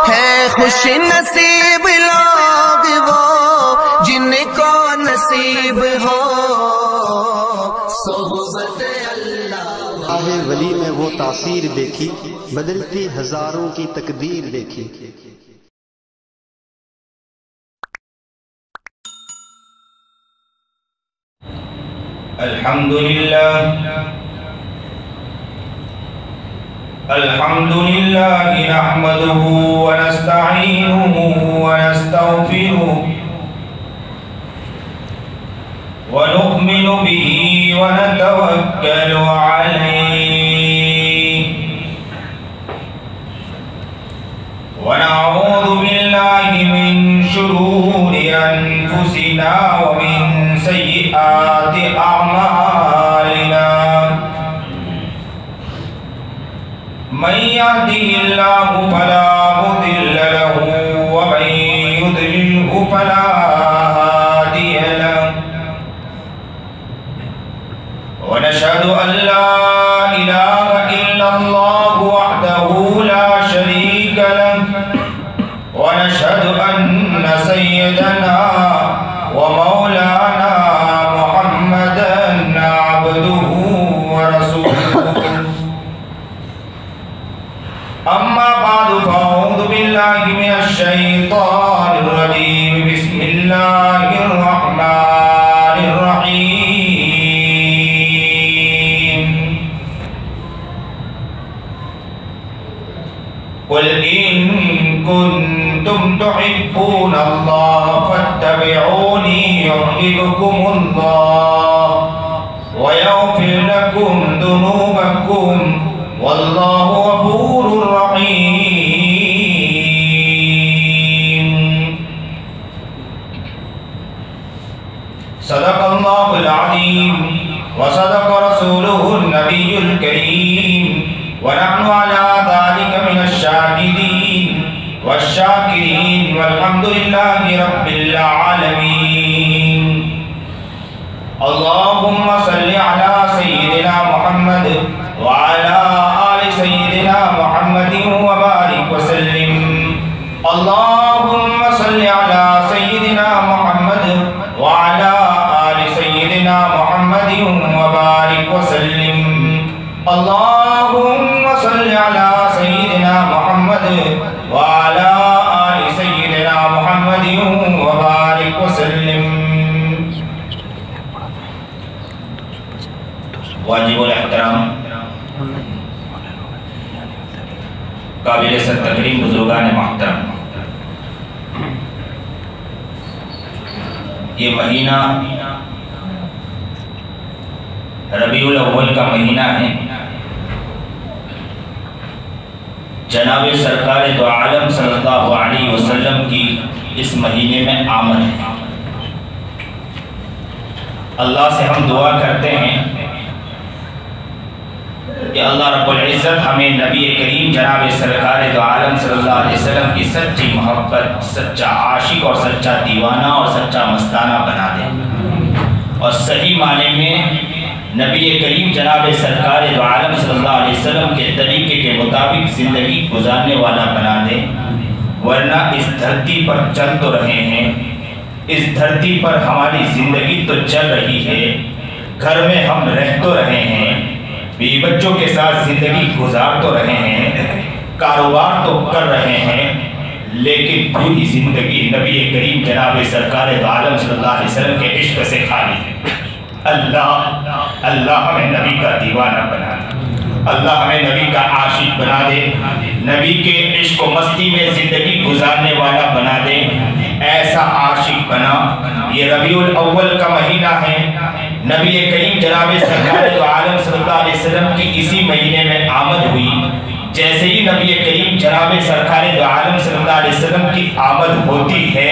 ہے خوش نصیب لوگ وہ جن کو نصیب ہو صحبت اللہ۔ آہ ولی میں وہ تاثیر دیکھی، بدلتی ہزاروں کی تقدیر دیکھی۔ الحمد لله نحمده ونستعينه ونستغفره ونؤمن به ونتوكل عليه ونعوذ بالله من شرور أنفسنا ومن سيئات أعمالنا من يهده الله فلا مضل له ومن يضلله فلا هادي له ونشهد أن لا إله إلا الله وحده لا شريك له ونشهد أن سيدنا ومولانا محمدا عبده ورسوله أما بعد فأعوذ بالله من الشيطان الرجيم بسم الله الرحمن الرحيم قل إن كنتم تحبون الله فاتبعوني يحببكم الله ويغفر لكم ذنوبكم والله غفور رحيم صدق الله العظيم وصدق رسوله النبي الكريم ونحن على ذلك من الشاهدين والشاكرين والحمد لله رب العالمين اللهم صل على سيدنا محمد وعلى آل سيدنا محمد وبارك وسلم اللهم صل على سيدنا محمد وعلى آل سيدنا محمد وبارك وسلم اللهم صل على سيدنا محمد وعلى آل سيدنا محمد وبارك وسلم واجب الاحترام قابل سر تکریم بزرگان محترم، یہ مہینہ ربیع الاول کا مہینہ ہے۔ جناب سرکار دو عالم صلی اللہ علیہ وسلم کی اس مہینے میں آمد ہے۔ اللہ سے ہم دعا کرتے ہیں کہ اللہ رب العزت ہمیں نبی کریم جناب سرکار دو عالم صلی اللہ علیہ وسلم کی سچی محبت، سچا عاشق اور سچا دیوانہ اور سچا مستانہ بنا دے، اور صحیح معنی میں نبی کریم جناب سرکار دو عالم صلی اللہ علیہ وسلم کے طریقے کے مطابق زندگی گزارنے والا بنا دے، ورنہ اس دھرتی پر چل تو رہے ہیں، اس دھرتی پر ہماری زندگی تو چل رہی ہے، گھر میں ہم رہ تو رہے ہیں، بیوی بچوں کے ساتھ زندگی گزار تو رہے ہیں، کاروبار تو کر رہے ہیں، لیکن پوری زندگی نبی کریم جناب سرکار دو عالم صلی اللہ علیہ وسلم کے عشق سے خالی ہے۔ اللہ ہمیں نبی کا دیوانہ بنا دے، اللہ ہمیں نبی کا عاشق بنا دے، نبی کے عشق و مستی میں زندگی گزارنے والا بنا دے، ایسا عاشق بنا۔ یہ ربیع الاول کا مہینہ ہے، نبی کریم جناب سرکار دو عالم صلی اللہ علیہ وسلم کی اسی مہینے میں آمد ہوئی۔ جیسے ہی نبی کریم جناب سرکار دو عالم صلی اللہ علیہ وسلم کی آمد ہوتی ہے،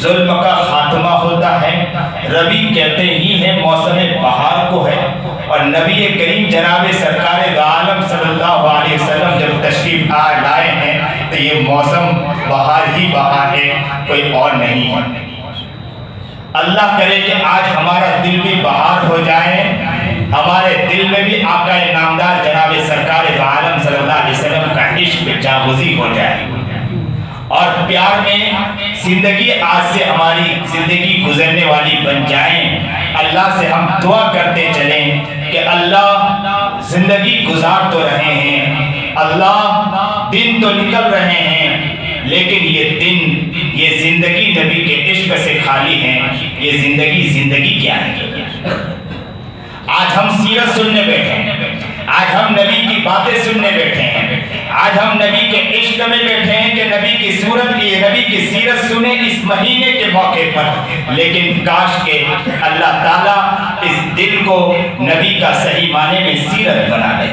ظلم کا خاتمہ ہوتا ہے۔ ربیع کہتے ہی ہیں موسم بہار کو ہے، اور نبی کریم جناب سرکار دو عالم صلی اللہ علیہ وسلم جب تشریف لائے ہیں تو یہ موسم بہار ہی بہار ہے، کوئی اور نہیں ہے۔ اللہ کرے کہ آج ہمارا دل بھی بہار ہو جائے، ہمارے دل میں بھی آقا نامدار جناب سرکار دو عالم صلی اللہ علیہ وسلم کا عشق جاگزی ہو جائے۔ اور پیار میں زندگی آج سے ہماری زندگی گزرنے والی بن جائیں۔ اللہ سے ہم دعا کرتے چلیں کہ اللہ زندگی گزار تو رہے ہیں، اللہ دن تو نکل رہے ہیں، لیکن یہ دن، یہ زندگی نبی کے عشق سے خالی ہے۔ یہ زندگی کیا ہے؟ آج ہم سیرت سننے بیٹھے ہیں، آج ہم نبی کی باتیں سننے بیٹھے ہیں، آج ہم نبی کے عشق میں بیٹھے ہیں کہ نبی کی سیرت سنیں اس مہینے کے موقع پر، لیکن کاش کہ اللہ تعالیٰ اس دل کو نبی کا صحیح معنی میں سیرت بنا دے،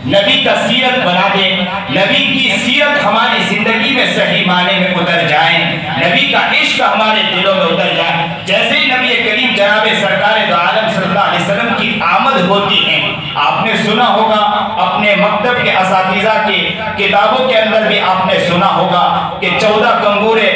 نبی کا سیرت بنا دے، نبی کی سیرت ہماری زندگی میں صحیح معنی میں اتر جائیں، نبی کا عشق ہمارے دلوں میں اتر جائے۔ جیسے ہی نبی کریم جناب سرکار دو عالم صلی اللہ علیہ وسلم کی آمد ہوتی ہے، آپ نے سنا ہوگا اپنے مکتب کے اساتذہ کی کتابوں کے اندر بھی آپ نے سنا ہوگا کہ 14 کنگورے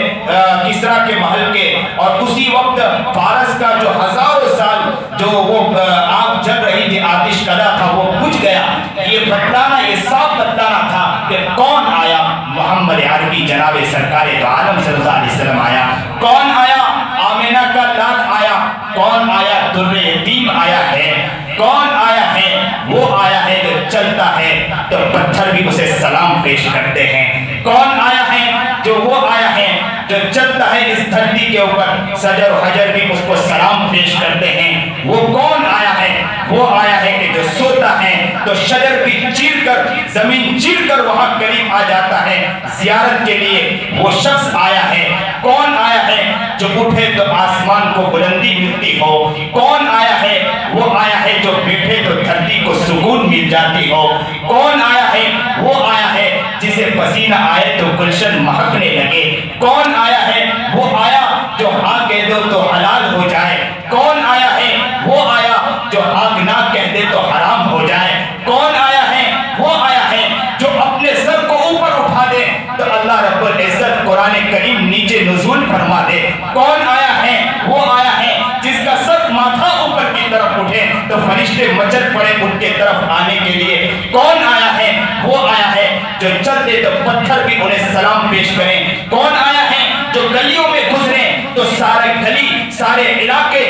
کسرا کے محل کے، اور اسی وقت فارس کا جو ہزاروں سال جو وہ آگ جل رہی تھی، آتش کدا تھا، وہ بجھ گیا۔ یہ بتلانا، یہ صاف بتلانا تھا کہ کون آیا؟ محمد عربی جناب سرکار دو عالم صلی اللہ علیہ وسلم آیا۔ کون آیا؟ آمینہ کا لال آیا۔ کون آیا؟ در یتیم آیا ہے۔ کون آیا ہے؟ وہ آیا ہے جو چلتا ہے تو پتھر بھی اسے سلام پیش کرتے ہیں۔ کون آیا ہے؟ جو وہ آیا ہے جو چلتا ہے اس دھرتی کے اوپر، شجر و حجر بھی اس کو سلام پیش کرتے ہیں۔ وہ کون آیا ہے؟ وہ آیا ہے کہ جو سوتا ہے تو شجر بھی چیر کر، زمین چیر کر وہاں قریب آ جاتا ہے زیارت کے لیے۔ وہ شخص آیا ہے۔ کون آیا ہے؟ جو اٹھے تو آسمان کو بلندی ملتی ہو۔ کون آیا ہے؟ وہ آیا ہے جو بیٹھے تو دھرتی کو سکون مل جاتی ہو۔ کون آیا ہے؟ وہ آیا ہے جسے پسینہ آئے تو گلشن مہکنے لگے۔ کون آیا ہے؟ وہ آیا جو ہاں کہہ دو تو حلال ہو جائے۔ کون آیا ہے؟ وہ آیا جو ہاں نہ کہہ دے تو حرام ہو جائے۔ کون آیا ہے؟ وہ آیا ہے جو اپنے سر کو اوپر اٹھا دے تو اللہ رب العزت قرآن کریم نیچے نزول فرما دے۔ کون آیا ہے؟ وہ آیا ہے جس کا سر ماتھا اوپر کی طرف اٹھے تو فرشتے مچل پڑے ان کے طرف آنے کے لیے۔ کون آیا ہے؟ وہ آیا ہے جو چلتے تو پتھر بھی انہیں سلام پیش کریں۔ کون آیا ہے جو گلیوں میں گزرے تو سارے گلی، سارے علاقے،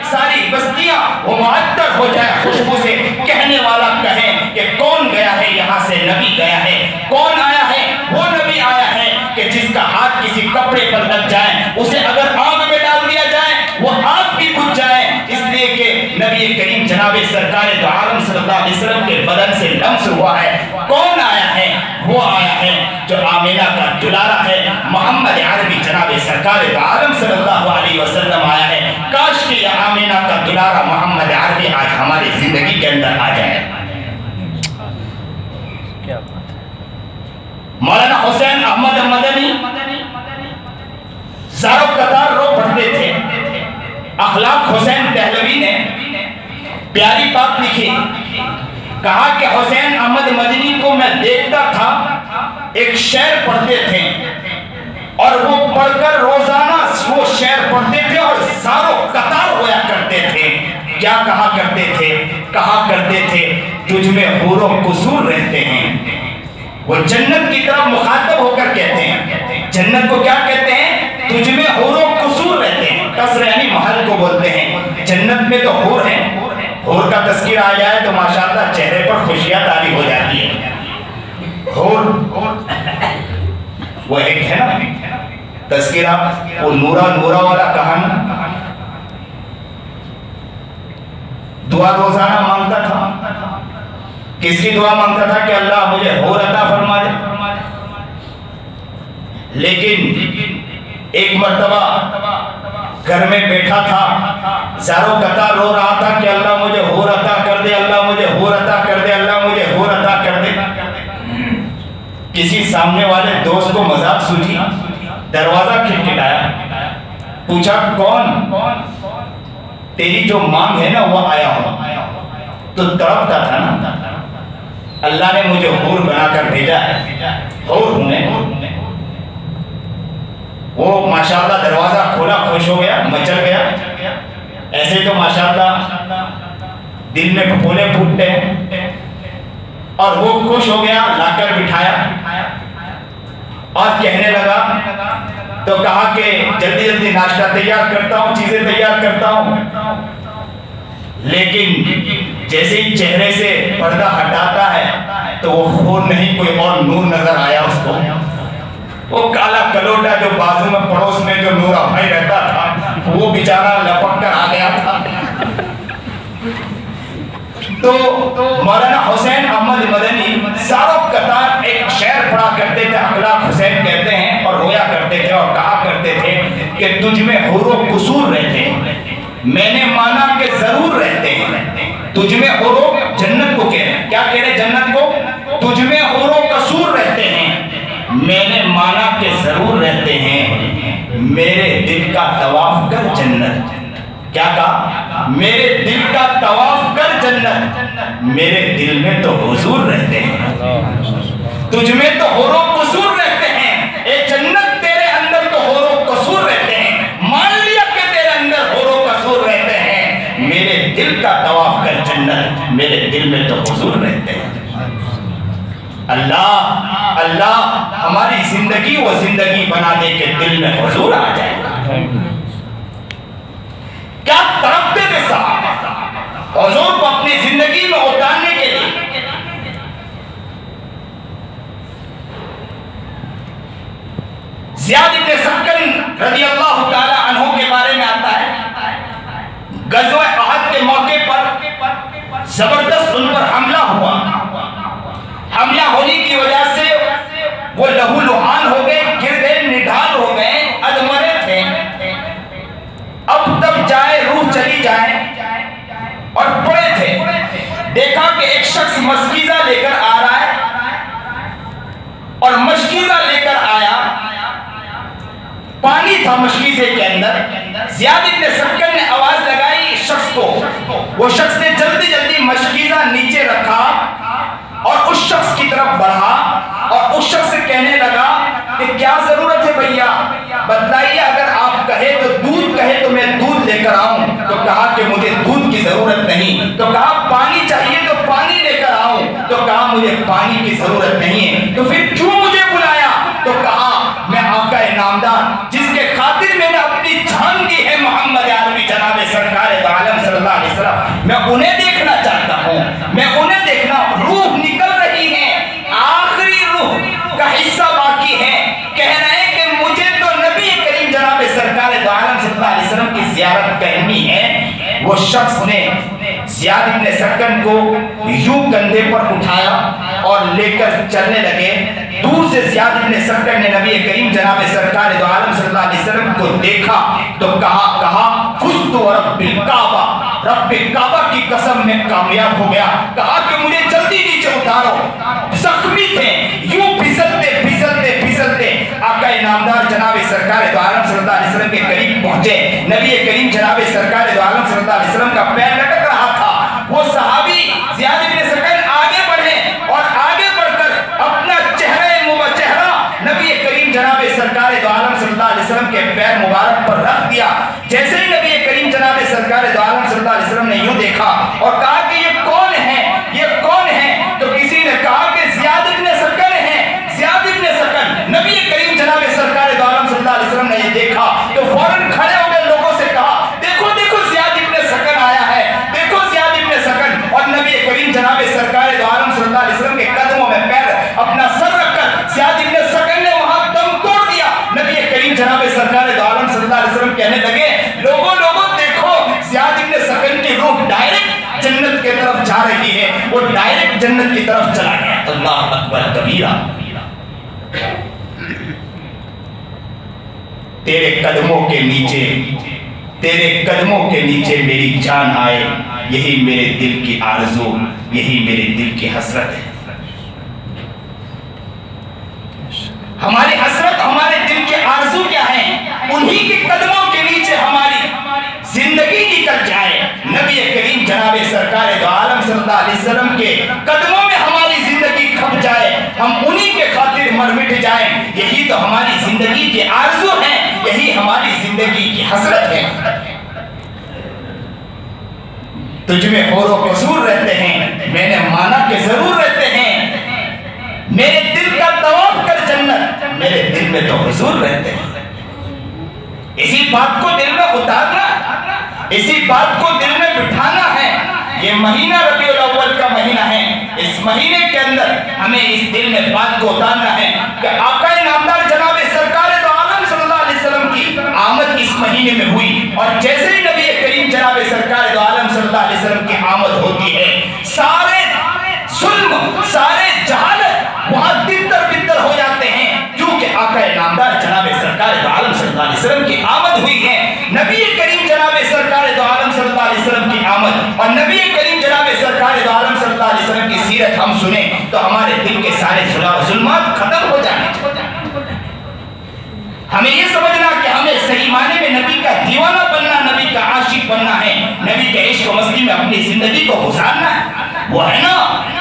ساری بستیاں وہ معطر ہو جائے خوشبو سے، کہنے والا کہیں کہ کون گیا ہے یہاں سے؟ نبی گیا ہے۔ کون آیا ہے؟ وہ نبی آیا ہے کہ جس کا ہاتھ کسی کپڑے پر لگ جائے، اسے اگر آگ میں ڈال دیا جائے وہ آگ بھی بجھ جائے، اس لیے کہ نبی کریم جناب سرکار دو عالم صلی اللہ علیہ وسلم کے بدن سے لمس ہوا ہے۔ کون آیا ہے؟ وہ آیا ہے جو آمینہ کا دلارا ہے، محمد عربی جناب سرکار دو عالم صلی اللہ علیہ وسلم آیا ہے۔ کاش کہ یہ آمینہ کا دلارا محمد عربی آج ہماری زندگی کے اندر آ جائے۔ مولانا حسین احمد مدنی زارو قطار رو پڑھتے تھے۔ اخلاق حسین دہلوی نے پیاری بات لکھی، کہا کہ حسین احمد مدنی کو میں دیکھتا تھا، ایک شعر پڑھتے تھے اور وہ پڑھ کر روزانہ وہ شعر پڑھتے تھے اور زارو قطار ہویا کرتے تھے۔ کیا کہا کرتے تھے؟ کہا کرتے تھے تجھ میں حور و قصور رہتے ہیں۔ وہ جنت کی طرف مخاطب ہو کر کہتے ہیں، جنت کو کیا کہتے ہیں؟ تجھ میں حور و قصور رہتے ہیں۔ قصر یعنی محل کو بولتے ہیں۔ جنت میں تو حور ہیں، حور کا تذکرہ آ جائے تو ماشاءاللہ چہرے پر خوشیاں طاری ہو جاتی ہے۔ حور وہ ایک ہے نا تذکرہ، وہ نورا والا کہانی، دعا روزانہ مانگتا تھا۔ کس کی دعا مانگتا تھا؟ کہ اللہ مجھے حور عطا فرما دے۔ لیکن ایک مرتبہ گھر میں بیٹھا تھا، زارو قطار رو رہا تھا کہ اللہ مجھے حور عطا کر دے، اللہ مجھے حور عطا کر دے، اللہ مجھے حور عطا کر دے۔ کسی سامنے والے دوست کو مذاق سوچی، دروازہ کھٹکھٹایا، پوچھا کون؟ تیری جو مانگ ہے نا وہ آیا ہوں۔ تو تڑپتا تھا نا، اللہ نے مجھے حور بنا کر بھیجا ہے، حور ہوں میں۔ وہ ماشاءاللہ دروازہ کھولا، خوش ہو گیا، مچل گیا۔ ایسے تو ماشاءاللہ دل میں پھپھولے پھوٹتے ہیں، اور وہ خوش ہو گیا، لا کر بٹھایا، تو کہا کہ جلدی جلدی ناشتہ تیار کرتا ہوں، چیزیں تیار کرتا ہوں، لیکن جیسے ہی چہرے سے پردہ ہٹاتا ہے تو وہ خون نہیں کوئی اور نور نظر آیا اس کو. وہ کالا کلوٹا جو بازو میں پڑوس میں جو نورا بھائی رہتا تھا وہ بیچارہ لپک کر آ گیا تھا. تو مولانا حسین احمد مدنی ساروں قطار ایک شعر پڑھا کرتے تھے، اخلاق حسین کہتے ہیں، اور رویا کرتے تھے اور کہا کرتے تھے کہ تجھ میں حور و قصور رہتے ہیں، میں نے مانا کہ ضرور رہتے ہیں. تجھ میں حور و جنت کو کہہ رہے ہیں، کیا کہہ رہے جنت کو؟ تجھ میں حور و قصور رہتے ہیں، میں نے مانا کہ ضرور رہتے ہیں، میرے دل کا طواف کر جنت. کیا کہا؟ میرے دل کا طواف کر جنت، میرے دل میں تو حضور رہتے ہیں. تجھ میں تو حور و قصور رہتے ہیں، اے جنت تیرے اندر تو حور و قصور رہتے ہیں. مان لیا کہ تیرے اندر حور و قصور رہتے ہیں، میرے دل کا طواف کر جنت، میرے دل میں تو حضور رہتے ہیں. اللہ اللہ ہماری زندگی وہ زندگی بنا دے کہ دل میں حضور آ جائے. کیا تڑپتے تھے صاحب حضور کو اپنی زندگی میں اتارنے کے لیے. زیاد بن سکن رضی اللہ تعالی عنہ کے بارے میں آتا ہے، غزوہ احد کے موقع پر زبردست ان پر حملہ ہوا. حملہ ہونے کی وجہ سے وہ لہو لہان ہو گئے، گر گئے، نڈھال ہو گئے، ادمرے تھے. اب تب جائے روح چلی جائے اور پڑے تھے. دیکھا کہ ایک شخص مشکیزہ لے کر آ رہا ہے، اور مشکیزہ لے کر آیا، پانی تھا مشکیزے کے اندر. زیاد بن سکن نے آواز لگائی شخص کو، وہ شخص نے جلدی جلدی مشکیزہ نیچے رکھا اور اس شخص کی طرف بڑھا اور اس شخص سے کہنے لگا کہ کیا ضرورت ہے بھیا، بتلائیے، اگر آپ کہے تو دودھ کہے تو میں دودھ لے کر آؤں. تو کہا کہ مجھے دودھ کی ضرورت نہیں. تو کہا پانی چاہیے تو پانی لے کر آؤں. تو کہا مجھے پانی کی ضرورت نہیں ہے. تو پھر کیوں مجھے بلایا؟ تو کہا میں آقا نامدار جس کے خاطر میں نے اپنی جان دی ہے، محمد عربی جناب سرکار دو عالم صلی اللہ علیہ وسلم، میں انہیں دیکھنا چاہتا ہوں، میں انہیں دیکھنا. روح نکل رہی ہے، آخری روح کا حصہ باقی ہے. کہہ رہے ہیں کہ مجھے تو نبی کریم جناب سرکار دو عالم صلی اللہ علیہ وسلم کی زیارت کرنی ہے. وہ شخص نے زیاد بن سکن کو یوں کندھے پر اٹھایا اور لے کر چلنے لگے. دور سے زیاد بن سکن نے نبی کریم جناب سرکار دو عالم صلی اللہ علیہ وسلم کو دیکھا تو کہا فزت ورب الکعبہ، رب کعبہ کی قسم میں کامیاب ہو گیا. کہا کہ مجھے جلدی نیچے اتارو. زخمی تھے، یوں پھسلتے پھسلتے پھسلتے آقا نامدار جناب سرکار دو عالم صلی اللہ علیہ وسلم کے قریب پہنچے. نبی کریم جناب سرکار دو عالم صلی اللہ علیہ وسلم کا پیر لٹک رہا تھا. وہ صحابی زیاد بن سکن آگے بڑھے اور آگے بڑھ کر اپنا چہرہ نبی کریم جناب سرکار دو عالم صلی اللہ علیہ وسلم کے پیر مبارک پر رکھ دیا. جیسے ہی نبی کریم جناب سرکار دو عالم صلی اللہ علیہ وسلم نے یوں دیکھا اور کہا کہ یہ کون ہے، یہ کون ہے؟ تو کسی نے کہا کہ زیاد بن سکن ہے. زیاد بن سکن. نبی کریم جناب سرکار دو عالم صلی اللہ علیہ وسلم نے یہ دیکھا تو فوراً کھڑے ہو گئے، لوگوں سے کہا دیکھو دیکھو زیاد بن سکن آیا ہے، دیکھو زیاد بن سکن. اور نبی کریم جناب سرکار دو عالم صلی اللہ علیہ وسلم کے قدموں میں پیر اپنا سر رکھ کر زیاد بن سکن نے وہاں دم توڑ دیا. نبی کریم جناب سرکار دو عالم صلی اللہ علیہ وسلم کہنے لگے لوگوں دیکھو زیاد بن سکن کی روح ڈائریکٹ جنت کی طرف جا رہی ہے، وہ ڈائریکٹ جنت کی طرف چلا گیا. اللہ اکبر کبیرہ. تیرے قدموں کے نیچے، تیرے قدموں کے نیچے میری جان آئے، یہی میرے دل کی آرزو، یہی میرے دل کی حسرت ہے. ہماری حسرت، ہمارے دل کے آرزو کیا ہیں؟ انہی کے قدموں کے نیچے ہماری زندگی نکل جائے. نبی کریم جناب سرکار دو عالم صلی اللہ علیہ وسلم کے قدموں میں ہماری زندگی کھپ جائے، ہم انہی کے خاطر مر مٹ جائیں. یہی تو ہماری زندگی کے آرزو ہیں، یہی ہماری زندگی کی حسرت ہے. تجھ میں حور و قصور رہتے ہیں، میں نے مانا کہ ضرور رہتے ہیں. میرے دل کا طواف کر جنت، میرے دل میں تو حضور رہتے ہیں. اسی بات کو دل میں اتارنا، اسی بات کو دل میں بٹھانا ہے۔ یہ مہینہ ربیع الاول کا مہینہ ہے، اس مہینے کے اندر ہمیں اس دل میں بات کو اتارنا ہے کہ آقا نامدار جناب سرکار دو عالم صلی اللہ علیہ وسلم کی آمد اس مہینے میں ہوئی، اور جیسے ہی نبی کریم جناب سرکار دو عالم صلی اللہ علیہ وسلم کی آمد ہوتی ہے، سارے ظلم، سارے جہالت وہاں تتر بتر ہو جاتے ہیں، کیونکہ آقا نامدار جناب سرکار دو عالم صلی اللہ علیہ وسلم کی آمد ہوئی ہے۔ نبی کریم جناب سرکار دو عالم صلی اللہ علیہ وسلم کی آمد اور نبی کریم جناب سرکار دو عالم صلی اللہ علیہ وسلم کی سیرت ہم سنیں تو ہمارے دل کے سارے ظلمات ختم ہو جائیں۔ ہمیں یہ سمجھنا کہ ہمیں صحیح معنی میں نبی کا دیوانہ بننا، نبی کا عاشق بننا ہے، نبی کے عشق و مستی میں اپنی زندگی کو گزارنا ہے۔ وہ ہے نا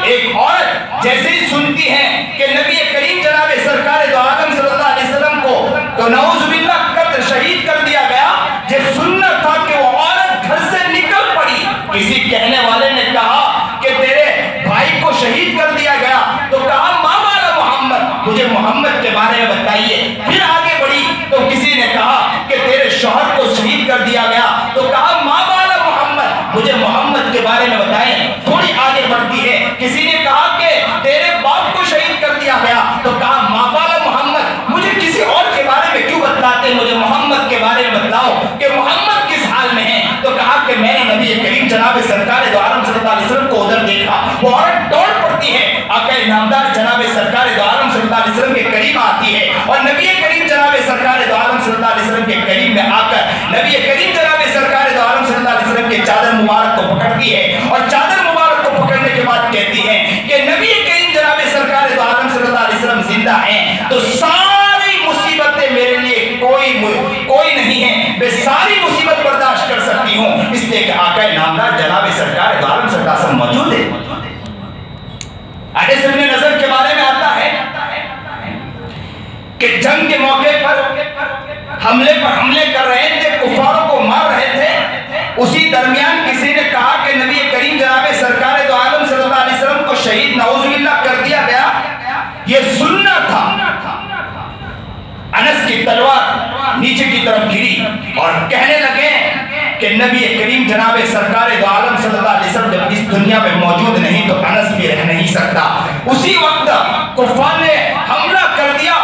ایک عورت جیسے ہی سنتی ہے کہ نبی کریم جناب سرکار دو عالم صلی اللہ علیہ وسلم کو تو نعوذ باللہ قتل شہید کر دیا گیا، یہ سننا تھا کہ وہ عورت گھر سے نکل پڑی۔ کسی کہنے والے نے کہا کہ تیرے بھائی کو شہید کر دیا گیا، تو کہا ماں بالا محمد، مجھے محمد کے بارے میں بتائیے۔ پھر آگے بڑھی تو کسی نے کہا کہ تیرے شوہر کو شہید کر دیا گیا، تو کہا ماں بالا محمد، مجھے محمد کے بارے میں بتائیں۔ تھوڑی آگے بڑھتی ہے، کسی نے کہا کہ تیرے باپ کو شہید کر دیا گیا، تو کہا ماں بالا محمد، مجھے کسی اور کے بارے میں کیوں بتلاتے، مجھے محمد کے بارے میں بتلاؤ کہ محمد کس حال میں ہے۔ تو کہا کہ میں نے نبی کریم جناب سرکار دو عالم صلی اللہ علیہ وسلم کو ادھر دیکھا۔ وہ عورت دوڑ پڑتی ہے، آقا نامدار جناب سرکار دو عالم صلی اللہ علیہ وسلم کے قریب آتی ہے، اور نبی کریم جناب سرکار دو عالم صلی اللہ علیہ وسلم کے قریب میں آ کر نبی کریم جناب سرکار دو عالم صلی اللہ علیہ وسلم کے چادر مبارک کو پکڑتی ہے، اور چادر مبارک کو پکڑنے کے بعد کہتی ہے کہ نبی کریم جناب سرکار دو عالم صلی اللہ علیہ وسلم زندہ ہیں تو ساری مصیبتیں میرے لیے کوئی نہیں ہے، میں ساری مصیبت برداشت کر سکتی ہوں، اس لیے کہ آقا نامدار جناب سرکار دو عالم صلی اللہ علیہ وسلم موجود ہے۔ حدیث ابن نظر کے بارے میں آتا ہے کہ جنگ کے موقع پر حملے کر رہے تھے، کفاروں کو مار رہے تھے، اسی درمیان کسی نے کہا کہ نبی کریم جناب سرکار دو عالم صلی اللہ علیہ وسلم کو شہید نعوذ باللہ کر دیا گیا۔ یہ سننا تھا۔ انس کی تلوار نیچے کی طرف گری اور کہنے لگے کہ نبی کریم جناب سرکار دو عالم صلی اللہ علیہ وسلم جب اس دنیا میں موجود نہیں تو انس بھی رہ نہیں سکتا۔ اسی وقت کفار نے حملہ کر دیا۔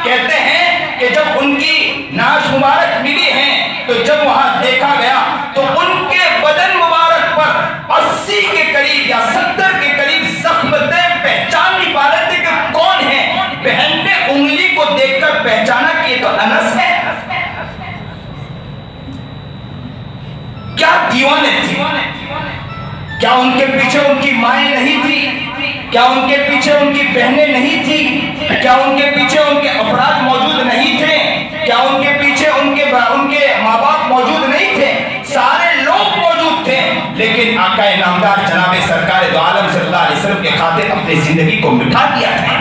کہتے ہیں کہ جب ان کی ناش مبارک ملی ہیں تو جب وہاں دیکھا گیا تو ان کے بدن مبارک پر 80 کے قریب یا 70 کے قریب زخم تھے، پہچان نہیں پا رہے تھے کہ کون ہے۔ بہن نے انگلی کو دیکھ کر پہچانا کہ یہ تو انس ہے۔ کیا دیوانے تھے، کیا ان کے پیچھے ان کی مائیں نہیں تھی، کیا ان کے پیچھے ان کی بہنیں نہیں تھی، کیا ان کے پیچھے ان کے افراد موجود نہیں تھے، کیا ان کے پیچھے ان کے ماں باپ موجود نہیں تھے، سارے لوگ موجود تھے، لیکن آقا نامدار جناب سرکار دو عالم صلی اللہ علیہ وسلم کے خاطر اپنی زندگی کو مٹا دیا تھا،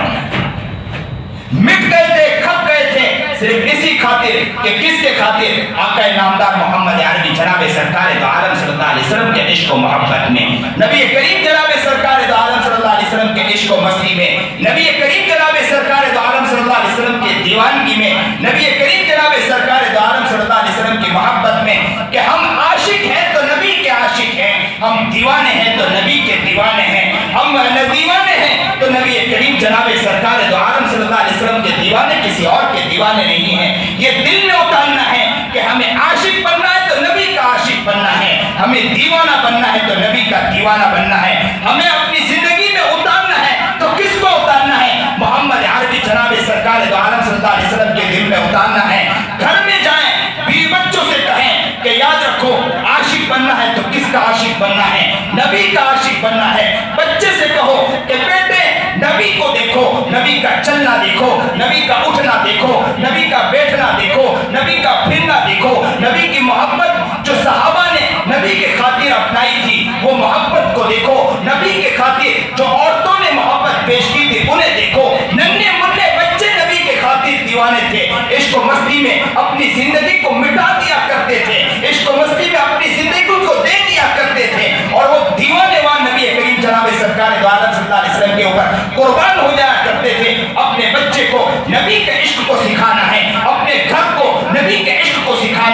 مٹ گئے تھے، کھپ گئے تھے، صرف اسی خاطر کہ کس کے خاطر؟ آقا نامدار محمد عربی جناب سرکار دو عالم صلی اللہ علیہ وسلم کے عشق و محبت میں، نبی کریم جناب سرکار دو عالم صلی اللہ علیہ وسلم کے عشق و مستی میں، نبی کریم جناب سرکار دو عالم صلی اللہ علیہ وسلم کے دیوانگی میں، نبی کریم جناب سرکار دو عالم صلی اللہ علیہ وسلم کی محبت میں، کہ ہم عاشق ہیں تو نبی کے عاشق ہیں، ہم دیوانے ہیں تو نبی کے دیوانے ہیں، ہم دیوانے ہیں تو نبی کریم جناب سرکار دو عالم صلی اللہ علیہ وسلم کے دیوانے کسی اور کے دیوانے نہیں ہیں۔ یہ دل میں اتارنا ہے کہ ہمیں عاشق بننا ہے تو نبی کا عاشق بننا ہے، ہمیں دیوانہ بننا ہے تو نبی کا دیوانہ بننا ہے، ہمیں اپنی زندگی میں اتارنا ہے تو کس کو اتارنا ہے؟ محمد عربی جناب سرکار دو عالم صلی اللہ علیہ وسلم کے دل میں اتارنا ہے۔ گھر میں جائیں، بیوی بچوں سے کہیں کہ یاد رکھو عاشق بننا ہے تو کس کا عاشق بننا ہے؟ نبی کا عاشق بننا ہے۔ بچے سے کہو کہ بیٹے نبی کو دیکھو، نبی کا چلنا دیکھو، نبی کا اٹھنا دیکھو، نبی کا بیٹھنا دیکھو، نبی کا پھرنا دیکھو، نبی کی محبت جو صحابہ نے نبی کے خاطر اپنائی تھی وہ محبت کو دیکھو، نبی کے خاطر جو عورتوں نے محبت پیش کی تھی انہیں دیکھو۔ ننھے منھے بچے نبی کے خاطر دیوانے تھے، عشق و مستی میں اپنی زندگی کو مٹا دیا کرتے تھے، عشق و مستی میں اپنی زندگی کو دے دیا کرتے تھے، اور وہ دیوانے وار نبی کریم جناب سرکار دو عالم صلی اللہ علیہ وسلم کے اوپر قربان ہو جایا کرتے تھے۔ اپنے بچے کو نبی کے عشق کو سکھانا ہے، اپنے گھر کو نبی کے عشق کو سکھانا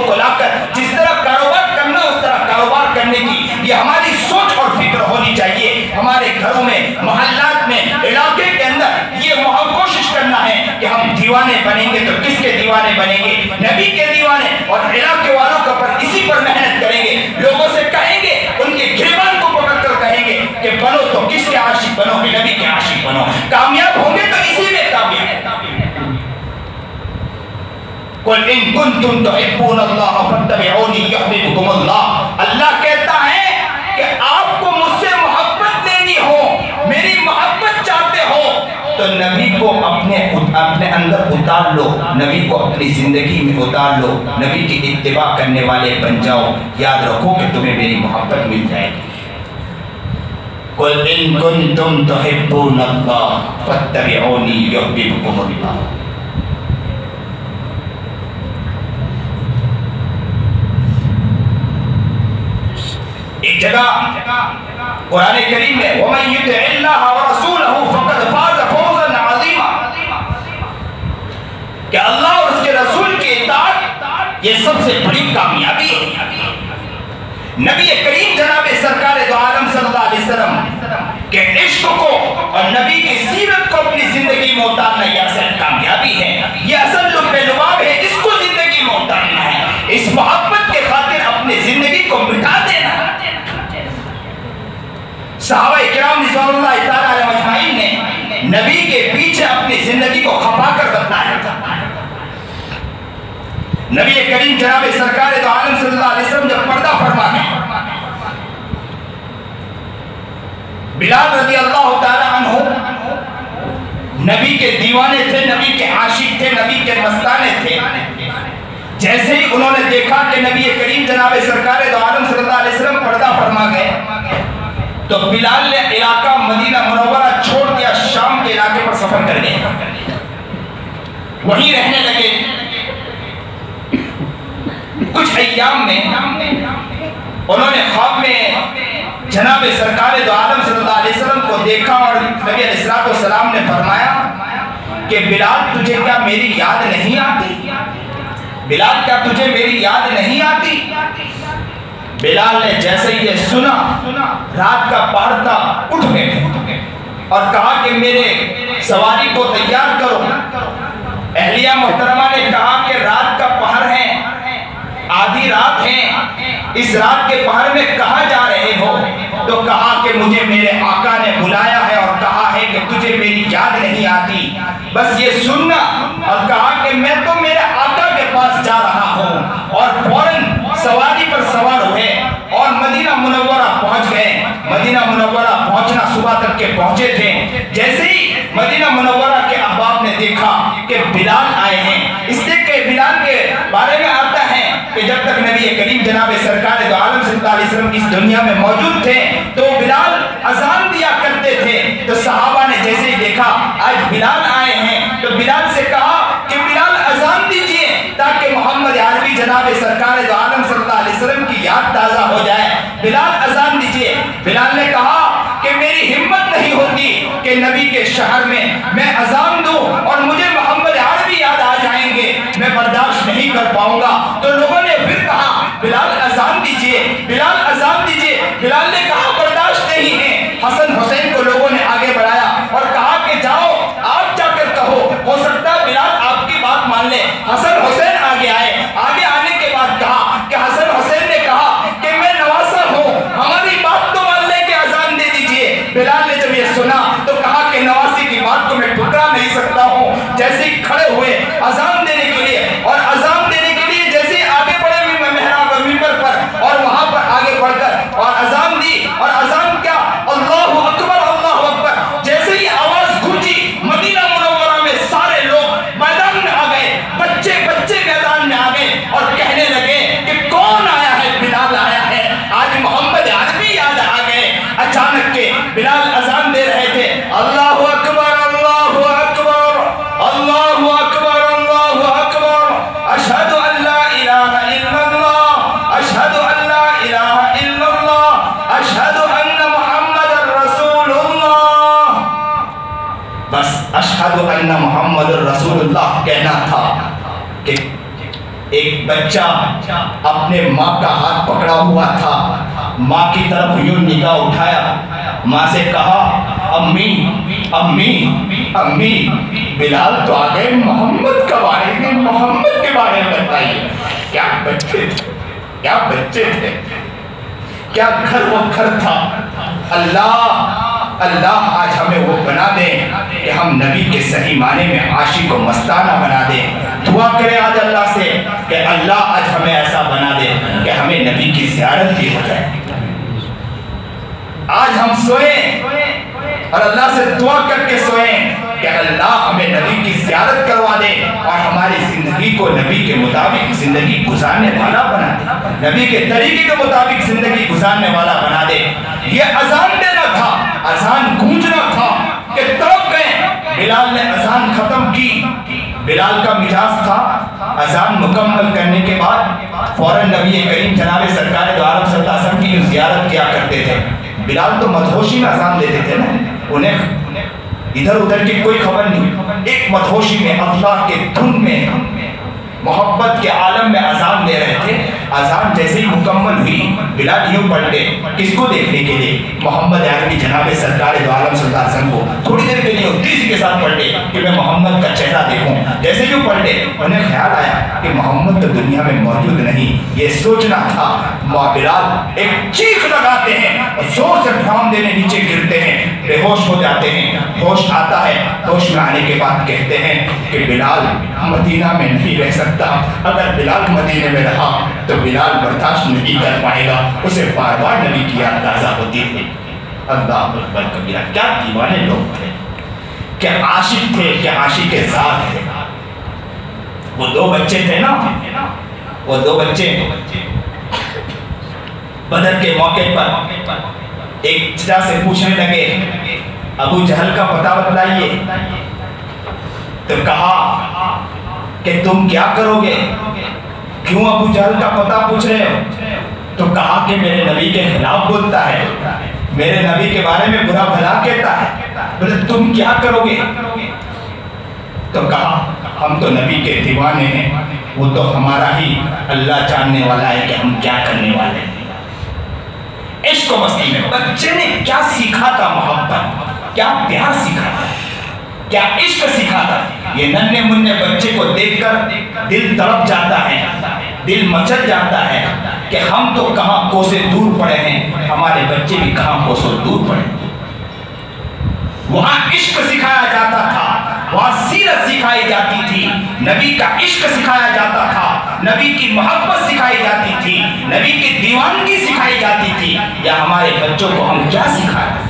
کو لا کر جس طرح کاروبار کرنا اس طرح کاروبار کرنے کی یہ ہماری سوچ اور فکر ہونی چاہیے. ہمارے گھروں میں، محلات میں، علاقے کے اندر یہ کوشش کرنا ہے کہ ہم دیوانے بنیں گے تو کس کے دیوانے بنیں گے؟ نبی کے دیوانے. اور علاقے والوں کا پر اسی پر محنت کریں گے. لوگوں سے کہیں گے، ان کے گریبان کو پکڑ کر کہیں گے کہ بنو تو کس کے عاشق بنو گے؟ نبی کے عاشق بنو. کامیاب ہوں گے تو اسی میں کامیاب. قل ان کنتم تحبون اللہ فاتبعونی یحببکم اللہ. اللہ کہتا ہے کہ آپ کو مجھ سے محبت لینی ہو، میری محبت چاہتے ہو تو نبی کو اپنے اندر اتار لو، نبی کو اپنی زندگی میں اتار لو، نبی کی اتباع کرنے والے بن جاؤ. یاد رکھو کہ تمہیں میری محبت مل جائے گی. قل ان کنتم تحبون اللہ فاتبعونی یحببکم اللہ. ایک جگہ قرآن کریم میں وَمَن يُطِعِ اللَّهَ وَرَسُولَهُ فَقَدْ فَازَ فَوْزًا عَظِيمًا کہ اللہ اور اس کے رسول کی اطاعت یہ سب سے بڑی کامیابی ہے. نبی کریم جناب سرکار دو عالم صلی اللہ علیہ وسلم کے عشق کو اور نبی کی سیرت کو اپنی زندگی میں اتارنا یہ اصل کامیابی ہے. یہ اصل لب لباب ہے، اس کو زندگی میں اتارنا ہے. اس محبت کے خاطر اپنی زندگی کو مٹا دینا. صحابہ کرام رضوان اللہ تعالیٰ علیہ مجمعین نے نبی کے پیچھے اپنی زندگی کو کھپا کر بتایا. نبی کریم جناب سرکار دو عالم صلی اللہ علیہ وسلم جب پردہ فرما گئے، بلال رضی اللہ تعالیٰ عنہ نبی کے دیوانے تھے، نبی کے عاشق تھے، نبی کے مستانے تھے. جیسے ہی انہوں نے دیکھا کہ نبی کریم جناب سرکار دو عالم صلی اللہ علیہ وسلم پردہ فرما گئے تو بلال نے علاقہ مدینہ منورہ چھوڑ دیا، شام کے علاقے پر سفر کر گئے، وہیں رہنے لگے. کچھ ایام میں انہوں نے خواب میں جناب سرکار دو عالم صلی اللہ علیہ وسلم کو دیکھا اور نبی علیہ السلام نے فرمایا کہ بلال تجھے کیا میری یاد نہیں آتی؟ بلال کیا تجھے میری یاد نہیں آتی؟ بلال نے جیسے یہ سنا، رات کا پہر تھا، اٹھ گئے اور کہا کہ میرے سواری کو تیار کرو. اہلیہ محترمہ نے کہا کہ رات کا پہر ہے، آدھی رات ہے، اس رات کے پہر میں کہاں جا رہے ہو؟ تو کہا کہ مجھے میرے آقا نے بلایا ہے اور کہا ہے کہ تجھے میری یاد نہیں آتی. بس یہ سننا اور کہا کہ میں تو میرے آقا کے پاس جا رہا ہوں. اور فوراً سواری پر سوار ہوئے اور مدینہ منورہ پہنچ گئے. مدینہ منورہ پہنچنا صبح تک کے پہنچے تھے. جیسے ہی مدینہ منورہ کے احباب نے دیکھا کہ بلال آئے ہیں، اس لیے کہ بلال کے بارے میں آتا ہے کہ جب تک نبی کریم جناب سرکار دو عالم صلی اللہ علیہ وسلم اس دنیا میں موجود تھے تو بلال اذان دیا کرتے تھے. تو صحابہ نے جیسے ہی دیکھا آج بلال آئے ہیں تو بلال سے کہا کہ بلال اذان دیجئے تاکہ محمد عربی جناب سرکار دو عالم صلی اللہ علیہ وسلم کی یاد تازہ ہو جائے. بلال اذان دیجئے. بلال نے کہا کہ میری ہمت نہیں ہوتی کہ نبی کے شہر میں اذان دوں اور مجھے محمد عربی یاد آ جائیں گے، میں برداشت نہیں کر پاؤں گا. تو لوگوں نے پھر کہا بلال اذان دیجئے، بلال اذان دیجئے. بلال نے کہا برداشت نہیں ہے. حسن حسین کو لوگوں نے آگے بڑھایا اور کہا کہ جاؤ آپ جا کر کہو، ہو سکتا ہے بلال آپ کی بات مان لے. حسن حسین آگے آئے. آگے آنے کے بعد کہا کہ حسن حسین نے کہا کہ میں نواسا ہوں، ہماری بات تو مان لے کہ اذان دے دیجئے. بلال نے جب یہ سنا تو کہا کہ نواسی کی بات کو میں ٹھکرا نہیں سکتا ہوں. جیسے ہی کھڑے ہوئے اذان دینے کے لیے اور اذان دینے کے لیے جیسے ہی آگے بڑھے محراب منبر پر اور وہاں پر آگے بڑھ کر اور اذان دی. اور اذان کیا؟ اللہ اکبر اللہ اکبر. جیسے ہی آواز گونجی مدینہ منورہ میں سارے لوگ میدان میں آ گئے، بچے میدان میں آ گئے اور کہنے لگے کہ کون آیا ہے؟ بلال آیا ہے. آج محمد عربی یاد آ گئے. اچانک کے بلال اذان دے رہے تھے، اللہ اکبر اللہ اکبر اللہ اکبر اللہ اکبر، اشہد ان لا الہ الا اللہ اشہد ان لا الہ الا اللہ اشہد ان محمد رسول اللہ. بس اشہد ان محمد رسول اللہ کہنا تھا کہ ایک بچہ اپنے ماں کا ہاتھ پکڑا ہوا تھا، ماں کی طرف یوں نگاہ اٹھایا، ماں سے کہا امی امی امی بلال تو آ گئے، محمد کب آئیں گے، محمد کے بارے میں بتائیے۔ کیا بچے تھے، کیا بچے تھے، کیا گھر وہ گھر تھا۔ اللہ آج ہمیں وہ بنا دے کہ ہم نبی کے صحیح معنی میں عاشق و مستانہ بنا دے۔ دعا کرے آج اللہ سے کہ اللہ آج ہمیں ایسا بنا دے کہ ہمیں نبی کی زیارت بھی ہو جائے۔ آج ہم سوئیں اور اللہ سے دعا کر کے سوئیں کہ اللہ ہمیں نبی کی زیارت کروا دے اور ہماری زندگی کو نبی کے مطابق زندگی گزارنے والا بنا دے، نبی کے طریقے کے مطابق زندگی گزارنے والا بنا دے۔ یہ اذان دینا تھا، اذان گونجنا تھا کہ تڑپ گئے۔ بلال نے اذان ختم کی، بلال کا مزاج تھا اذان مکمل کرنے کے بعد فوراً نبی کریم جناب سرکار دو عالم صلی اللہ علیہ وسلم کی زیارت کیا کرتے تھے۔ بلال تو مدہوشی میں اذان دیتے تھے نا، انہیں ادھر ادھر کی کوئی خبر نہیں، ایک مدہوشی میں اللہ کے دھن میں محبت کے عالم میں اذان دے رہے تھے۔ اذان جیسے ہی مکمل ہوئی بلال یوں پلٹے، کس کو دیکھنے کے لیے؟ محمد عربی جناب سرکار دو عالم صلی اللہ علیہ وسلم کو تھوڑی دیر کے لیے تیزی کے ساتھ پلٹے کہ میں محمد کا چہرہ دیکھوں۔ جیسے یوں پلٹے انہیں خیال آیا کہ محمد تو دنیا میں موجود نہیں، یہ سوچنا تھا۔ بلال ایک چیخ لگاتے ہیں اور زور سے دھام دینے نیچے گرتے ہیں، بے ہوش ہو جاتے ہیں۔ ہوش آتا ہے، ہوش میں آنے کے بعد کہتے ہیں کہ بلال مدینہ میں نہیں رہ سکتا، اگر بلال مدینہ میں رہا تو بلال برداشت نہیں کر پائے گا، اسے بار بار نبی کی یاد تازہ ہوتی تھی۔ اللہ اکبر کبیرہ، کیا دیوانے لوگ تھے، کیا عاشق تھے، کیا عاشق ذات تھے۔ وہ دو بچے تھے نا، وہ دو بچے بدر کے موقع پر ایک چچا سے پوچھنے لگے ابو جہل کا پتہ بتلائیے، تو کہا کہ تم کیا کرو گے، کیوں ابو جہل کا پتہ پوچھ رہے ہو؟ تو کہا کہ میرے نبی کے خلاف بولتا ہے، میرے نبی کے بارے میں برا بھلا کہتا ہے، بولے تم کیا کرو گے؟ تو کہا ہم تو نبی کے دیوانے ہیں، وہ تو ہمارا ہی اللہ جاننے والا ہے کہ ہم کیا کرنے والے ہیں۔ عشق و مستی میں بچے نے کیا سیکھا تھا، محبت، کیا پیار سیکھا تھا، کیا عشق سیکھا تھا۔ یہ ننھے منھے بچے کو دیکھ کر دل تڑپ جاتا ہے، دل مچل جاتا ہے کہ ہم تو کہاں کوسے دور پڑے ہیں، ہمارے بچے بھی کہاں کوسوں دور پڑے۔ وہاں عشق سکھایا جاتا تھا، وہاں سیرت سکھائی جاتی تھی، نبی کا عشق سکھایا جاتا تھا، نبی کی محبت سکھائی جاتی تھی، نبی کی دیوانگی سکھائی جاتی تھی۔ یا ہمارے بچوں کو ہم کیا سکھا رہے ہیں؟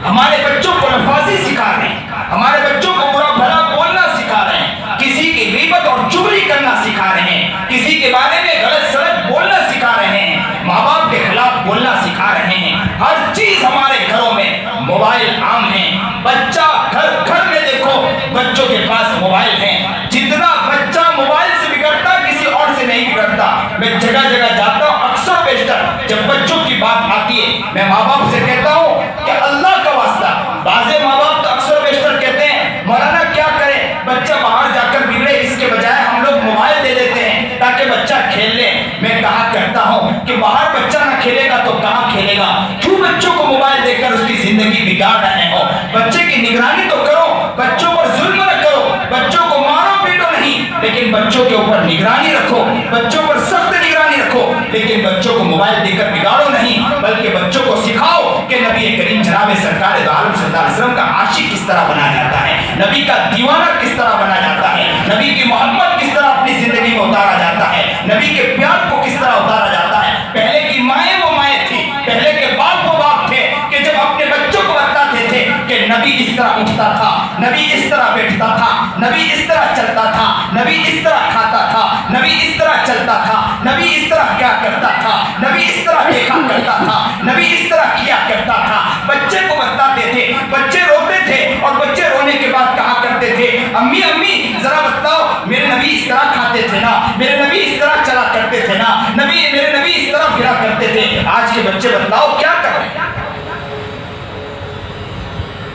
ہمارے بچوں کو نفاذی سکھا رہے ہیں، ہمارے بچوں کو برا بھلا بولنا سکھا رہے ہیں، کسی کی غیبت اور چغلی کرنا سکھا رہے ہیں، کسی کے بارے میں غلط سلط بولنا سکھا رہے ہیں، ماں باپ کے خلاف بولنا سکھا رہے ہیں۔ ہر چیز ہمارے گھروں میں، موبائل عام ہیں، بچہ گھر گھر میں دیکھو بچوں کے پاس موبائل ہیں۔ جتنا بچہ موبائل سے بگڑتا کسی اور سے نہیں بگڑتا۔ میں جگہ جگہ جاتا ہوں، اکثر بیشتر جب بچوں کی بات آتی ہے میں ماں باپ سے کہتا ہوں کہ اللہ کا واسطہ، بعض ماں باپ تو اکثر بیشتر کہتے ہیں مولانا کیا کریں، بچہ باہر جا کر بگڑے، اس کے بجائے ہم لوگ موبائل دے دیتے ہیں تاکہ بچہ کھیل لے۔ میں کہا کرتا ہوں کہ باہر بچہ نہ کھیلے گا تو کہاں کھیلے گا؟ کیوں بچوں کو موبائل دے کر اس کی زندگی بگاڑ رہے ہو؟ بچے کی نگرانی تو کرو، بچوں پر ظلم نہ کرو، بچوں کو مارو پیٹو نہیں، لیکن بچوں کے اوپر نگرانی رکھو، بچوں پر سخت نگرانی رکھو، لیکن بچوں کو موبائل دے کر بگاڑو نہیں، بلکہ بچوں کو سکھاؤ کہ نبی کریم جناب سرکار دو عالم صلی اللہ علیہ وسلم کا عاشق کس طرح بنا جاتا ہے، نبی کا دیوانہ کس طرح بنا جاتا ہے، نبی کی محبت کس طرح اپنی زندگی میں اتارا جاتا ہے، نبی کے پیار کو کس طرح اتارا جاتا ہے۔ پہلے کی مائیں وہ مائیں تھی، پہلے کے باپ وہ باپ تھے کہ جب اپنے بچوں کو بتاتے تھے کہ نبی اس طرح اٹھتا تھا، نبی اس طرح بیٹھتا تھا، نبی اس طرح چلتا تھا، نبی اس طرح کھاتا تھا، نبی اس طرح چلتا تھا، نبی اس طرح کیا کرتا تھا، نبی اس طرح دیکھا کرتا تھا، نبی اس طرح کیا کرتا تھا۔ بچے کو بتاتے تھے، بچے روتے تھے اور بچے رونے کے بعد کہا کرتے تھے امی امی ذرا بتاؤ میرے نبی اس طرح کھاتے تھے نا، میرے نبی اس طرح چلا کرتے تھے نا، میرے نبی اس طرح پھرا کرتے تھے۔ آج کے بچے بتلاؤ کیا کر رہے ہیں؟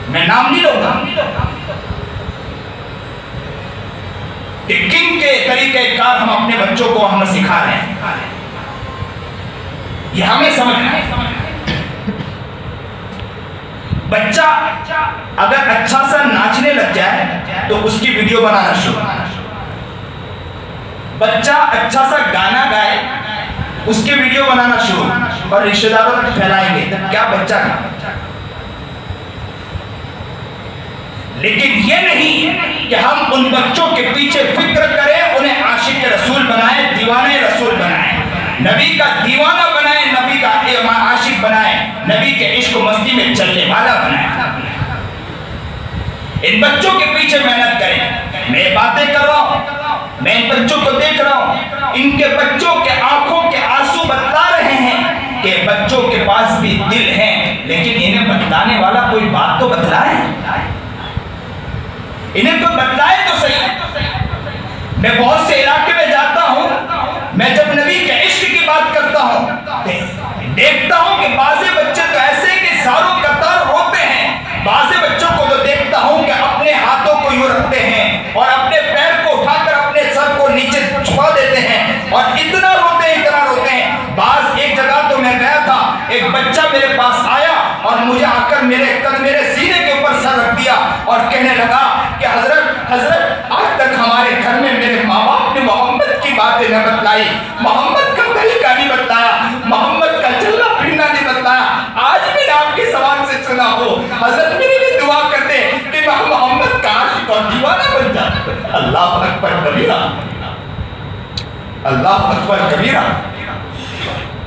میں نام نہیں لوں گا، کہ کن کے طریقہ کار ہم اپنے بچوں کو ہم سکھا رہے ہیں، یہ ہمیں سمجھنا ہے۔ بچہ اگر اچھا سا ناچنے لگ جائے تو اس کی ویڈیو بنانا شروع، بچہ اچھا سا گانا گائے اس کی ویڈیو بنانا شروع اور رشتہ داروں تک پھیلائیں گے، کیا بچہ کا؟ لیکن یہ نہیں کہ ہم ان بچوں کے پیچھے فکر کریں، انہیں عاشق رسول بنائیں، دیوانے رسول بنائیں، نبی کا دیوانہ بنائیں، نبی کا عاشق بنائیں، نبی کے عشق و مستی میں چلنے والا بنائیں۔ ان بچوں کے پیچھے محنت کریں۔ میں باتیں کر رہا ہوں، میں ان بچوں کو دیکھ رہا ہوں، ان کے بچوں کے آنکھوں کے آنسو بتلا رہے ہیں کہ بچوں کے پاس بھی دل ہیں، لیکن انہیں بتلانے والا کوئی بات تو بتلائے، انہیں کوئی بتلائے تو صحیح۔ میں بہت سے علاقے میں جاتا ہوں، میں جب نبی کے عشق کی بات کرتا ہوں دیکھتا ہوں کہ بعض بچے تو ایسے کہ ساروں قطار روتے ہیں، بعض بچوں کو تو دیکھتا ہوں کہ اپنے ہاتھوں کو یوں رکھتے ہیں اور اپنے پیر کو اٹھا کر اپنے سر کو نیچے چھپا دیتے ہیں اور اتنا روتے ہیں۔ بعض ایک جگہ تو میں گیا تھا، ایک بچہ میرے پاس آیا اور مجھے آ کر میرے سینے کے اوپر سر رکھ دیا اور کہنے لگا کہ حضرت آج تک ہمارے گھر میں میرے ماں باپ نے محمد کی باتیں نہ بتلائی، محمد کا طریقہ نہیں بتلایا، محمد کا چلنا پھرنا نہیں بتلایا، آج میں نے آپ کی زبان سے سنا ہو حضرت میرے لیے دعا کرتے کہ میں محمد کا عاشق اور دیوانہ بن جاؤں۔ اللہ اکبر کبیرہ، اللہ اکبر کبیرہ۔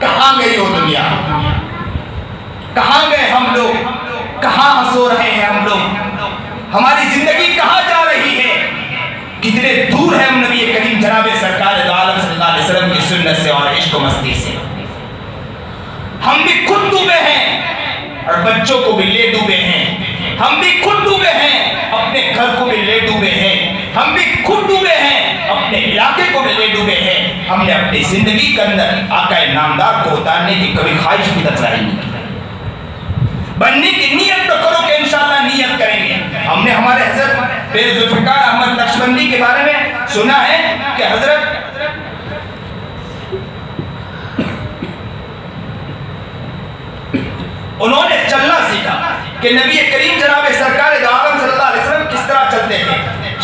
کہاں گئی وہ دنیا؟ کہاں گئے ہم لوگ؟ کہاں ہنسو رہے ہیں ہم لوگ؟ ہماری زندگی کہاں جا رہی ہے؟ کتنے دور ہے ہم نبی کریم جناب سرکار دو عالم صلی اللہ علیہ وسلم کی سنت سے اور عشق و مستی سے۔ ہم بھی خود ڈوبے ہیں اور بچوں کو بھی لے ڈوبے ہیں، ہم بھی خود ڈوبے ہیں، اپنے گھر کو بھی لے ڈوبے ہیں، ہم بھی خود ڈوبے ہیں، اپنے علاقے کو بھی لے ڈوبے ہیں۔ ہم نے اپنی زندگی کے اندر آقا نامدار کو اتارنے کی کبھی خواہش بھی تک ظاہر نہیں کی۔ بننے کی نیت تو کرو کہ انشاءاللہ نیت کریں گے۔ ہم نے ہمارے حضرت پیر ذوالفقار احمد نقشبندی کے بارے میں سنا ہے کہ حضرت انہوں نے چلنا سیکھا کہ نبی کریم جناب سرکار دو عالم صلی اللہ علیہ وسلم کس طرح چلتے تھے۔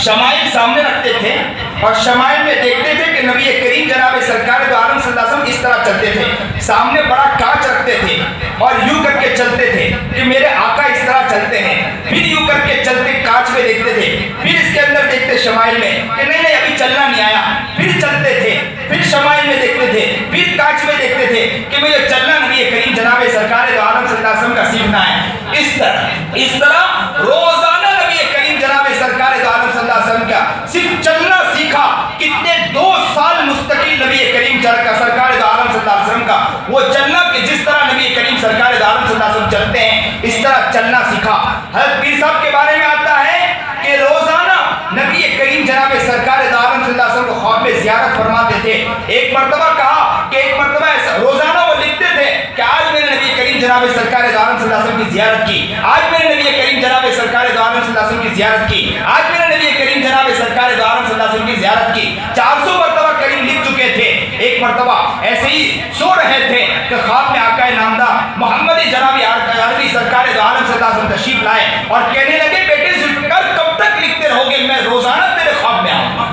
شمائل سامنے رکھتے تھے اور شمائل میں دیکھتے تھے کہ نبی کریم جناب سرکار دو عالم صلی اللہ علیہ وسلم اس طرح چلتے تھے، سامنے بڑا کانچ رکھتے تھے اور یوں کر کے چلتے تھے کہ میرے آقا اس طرح چلتے ہیں، پھر یوں کر کے چلتے کانچ میں دیکھتے تھے، پھر اس کے اندر دیکھتے شمائل میں کہ نہیں ابھی چلنا نہیں آیا، پھر چلتے تھے، پھر شمائل میں دیکھتے تھے، پھر کانچ میں دیکھتے تھے کہ مجھے چلنا نبی کریم جناب سرکار دو عالم صلی اللہ علیہ وسلم کا سیکھنا ہے۔ اس طرح روزانہ نبی کریم جناب سرکار دو عالم صلی اللہ علیہ وسلم کا صرف چلنا سیکھا۔ کتنے 2 سال مستقل نبی کریم سرکار دو عالم صلی اللہ علیہ وسلم کا وہ چلنا کہ جس طرح نبی کریم سرکار دو عالم صلی اللہ علیہ وسلم چلتے ہیں اس طرح چلنا سیکھا۔ حضرت پیر صاحب کے بارے میں آتا ہے کہ روزانہ نبی کریم جناب سرکار دو عالم صلی اللہ علیہ وسلم کو خواب میں زیارت فرماتے تھے۔ ایک مرتبہ کہا کہ ایک مرتبہ روزانہ وہ لکھتے تھے کہ آج میں نے نبی کریم جناب سرکار دو عالم صلی اللہ علیہ وسلم کی زیارت کی، آج میں نے نبی کریم جناب سرکار دو عالم صلی اللہ علیہ وسلم کی زیارت کی، آج میں نے نبی کریم جناب سرکار دو عالم صلی اللہ علیہ وسلم کی زیارت کی۔ 400 مرتبہ کریم لکھ چکے تھے۔ ایک مرتبہ ایسے ہی سو رہے تھے کہ خواب میں آقا نامدار محمد جناب عربی سرکار دو عالم صلی اللہ علیہ وسلم تشریف لائے اور کہنے لگے بیٹے ذوالفقار کب تک لکھتے رہو گے، میں روزانہ تیرے خواب میں آؤں گا۔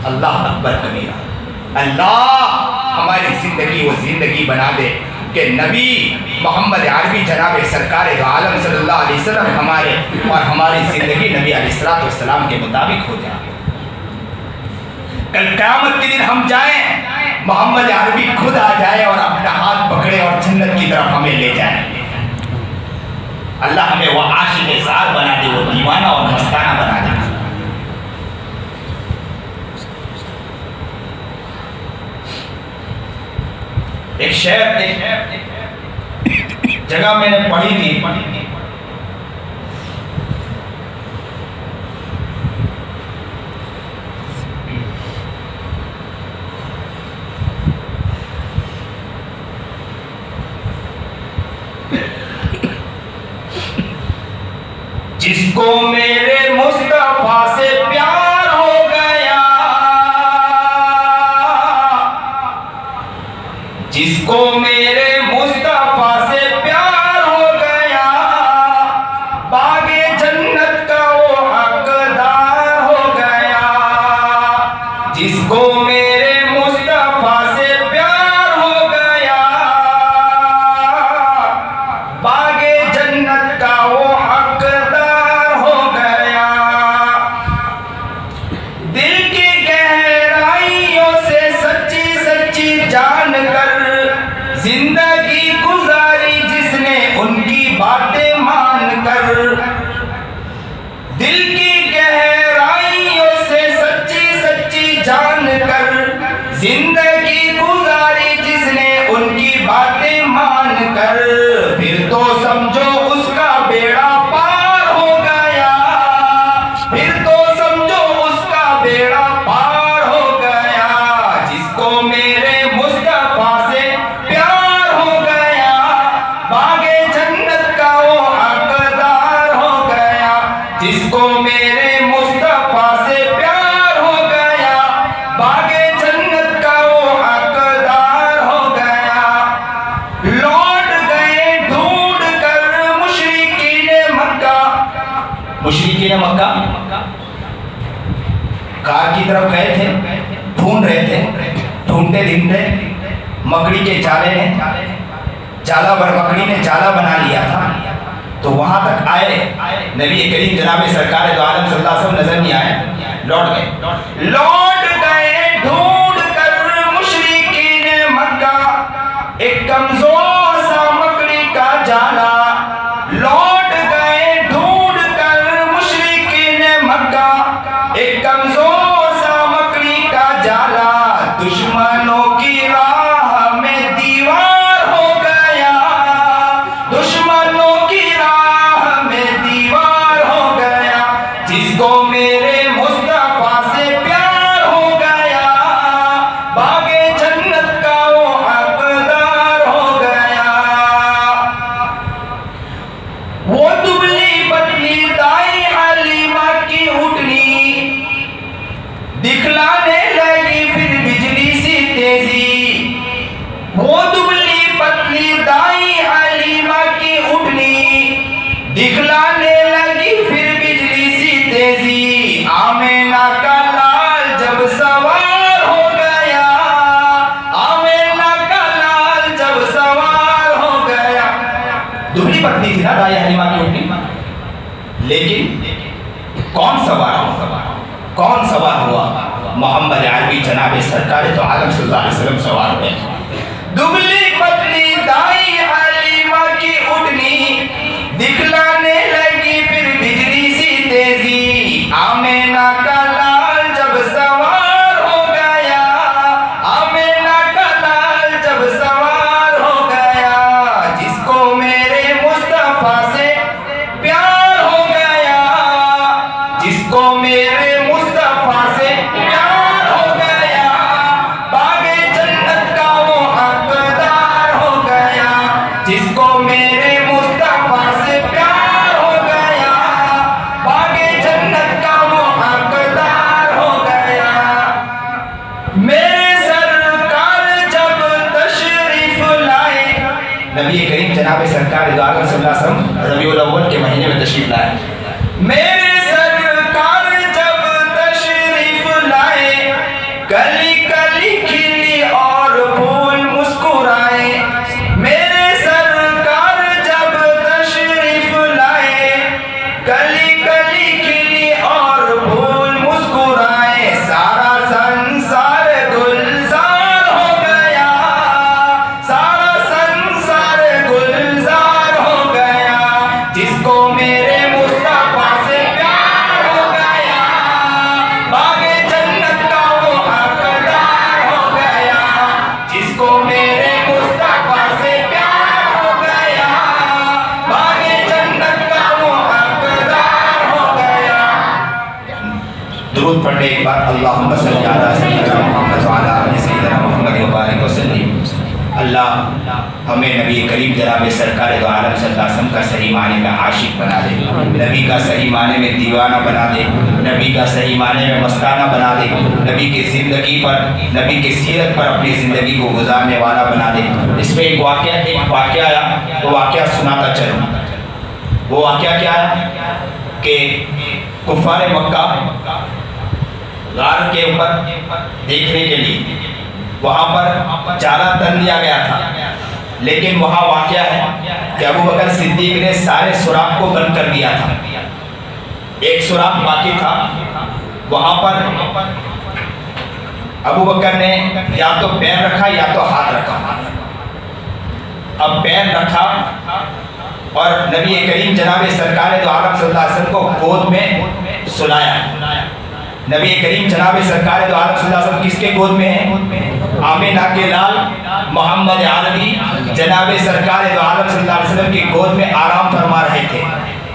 اللہ اکبر کبیرہ۔ اللہ ہماری زندگی وہ زندگی بنا دے کہ نبی محمد عربی جناب سرکار دو عالم صلی اللہ علیہ وسلم ہمارے اور ہماری زندگی نبی علیہ السلام کے مطابق ہو جائے۔ کل قیامت کے دن ہم جائیں، محمد عربی خود آ جائے اور اپنا ہاتھ پکڑے اور جنت کی طرف ہمیں لے جائے۔ اللہ ہمیں وہ عاشق زار بنا دے، وہ دیوانہ اور مستانہ بنا دے۔ ایک شعر جگہ میں نے پڑھی تھی، جس کو میرے مصطفیٰ سے پیار ہو گیا جس کو میرے مصطفیٰ سے پیار ہو گیا، باغ جنت کا وہ حقدار ہو گیا۔ دل کی گہرائیوں سے سچی سچی جان کر زندگی گزاری جس نے ان کی باتیں مان کر، دل کی گہرائیوں سے سچی سچی جان کر زندگی گزاری جس نے ان کی باتیں مان کر، پھر تو سمجھو اس کا بیڑا پار ہو گیا، پھر تو سمجھو اس کا بیڑا پار ہو گیا۔ جس کو میرے مصطفیٰ سے پیار ہو گیا، باغ جنت کا وہ حقدار ہو گیا۔ جس کو میرے مصطفیٰ سے پیار ہو گیا، باغ جنت کا وہ حقدار ہو گیا۔ لوٹ گئے ڈھونڈ کر مشرکین مکہ، مشرکین مکہ کار کی طرف گئے تھے، ڈھونڈ رہے تھے، ڈھونڈتے ڈھونڈتے مکڑی کے جالے نے مکڑی نے جالا بنا لیا تھا، تو وہاں تک آئے، نبی کریم جناب سرکار دو عالم صلی اللہ علیہ وسلم نظر نہیں آئے، لوٹ گئے ڈھونڈ کر مشرکین مکہ ایک کمزور سا مکڑی کا جالا، لوٹ گئے ڈھونڈ کر مشرکین مکہ ایک کمزور سا مکڑی کا جالا، دشمنوں کی راہ میں دیوار ہو گیا، دشمنوں کی راہ میں دیوار ہو گیا۔ جس کو میرے مصطفیٰ سے پیار ہو گیا، باغ جنت کا وہ حقدار ہو گیا۔ وہ دبلی پتلی دائی حلیمہ کی اٹھنی دکھلانے لگی پھر بجلی سی تیزی، وہ دبلی پتلی دائی حلیمہ کی اٹھنی دکھلانے لگی پھر بجلی سی تیزی، آمینہ کا لال جب سوار ہو گیا، آمینہ کا لال جب سوار ہو گیا۔ دبلی پتلی تھی نا دائی حلیمہ کی اٹھنی، لیکن کون سوار ہوا؟ کون سوار ہوا؟ محمد عربی جناب سرکار تو عالم صلی اللہ علیہ وسلم سوار ہوئے۔ دبلی پتلی دائی حلیمہ کی اٹھنی دکھلانے لگی پھر بجلی سی تیزی، آمینہ کا لال جب سوار ہو گیا، آمینہ کا لال جب سوار ہو گیا۔ جس کو میرے مصطفیٰ سے پیار ہو گیا، جس کو میرے مصطفیٰ سے پیار ہو گیا، باغ جنت کا وہ حقدار ہو گیا۔ جس کو میرے مصطفیٰ سے پیار ہو گیا، باغ جنت کا وہ حقدار ہو گیا۔ میرے سرکار جب تشریف لائے، نبی کریم جناب سرکار دو عالم صلی اللہ علیہ وسلم ربیع الاول کے مہینے میں تشریف لائے، میرے سرکار جب تشریف لائے، کلی کلی کھلی اور پھول مسکرائے، میرے سرکار جب تشریف لائے، کلی کلی کھلی اور پھول مسکرائے، سارا سنسار گلزار ہو گیا، سارا سنسار گلزار ہو گیا۔ جس کو میرے مصطفیٰ سے پیار ہو گیا، باغ جنت کا وہ حقدار ہو گیا۔ جس کو میرے مصطفیٰ سے پیار ہو گیا، باغ جنت کا وہ حقدار ہو گیا۔ درود پڑھنے ایک بار اللہم صلی علی سیدنا محمد وعلی آل سیدنا محمد وبارک وسلم۔ اللہ ہمیں نبی کریم جناب سرکار دو عالم صلی اللہ علیہ وسلم کا صحیح معنی میں عاشق بنا دے، نبی کا صحیح معنی میں دیوانہ بنا دے، نبی کا صحیح معنی میں مستانہ بنا دے، نبی کی زندگی پر، نبی کی سیرت پر اپنی زندگی کو گزارنے والا بنا دے۔ اس میں ایک واقعہ آیا، وہ واقعہ سناتا چلوں۔ وہ واقعہ کیا ہے کہ کفار مکہ غار کے اوپر دیکھنے کے لیے وہاں پر چالہ تن دیا گیا تھا، لیکن وہاں واقعہ ہے کہ ابو بکر صدیق نے سارے سوراخ کو بند کر دیا تھا، ایک سوراخ باقی تھا۔ وہاں پر ابو بکر نے یا تو پیر رکھا یا تو ہاتھ رکھا۔ اب پیر رکھا اور نبی کریم جناب سرکار دو عالم صلی اللہ علیہ وسلم کو گود میں سلایا۔ نبی کریم جناب سرکار دو عالم صلی اللہ علیہ وسلم کس کے گود میں ہیں؟ آمینہ کے لال محمد عربی جناب سرکار دو عالم صلی اللہ علیہ وسلم کی گود میں آرام فرما رہے تھے،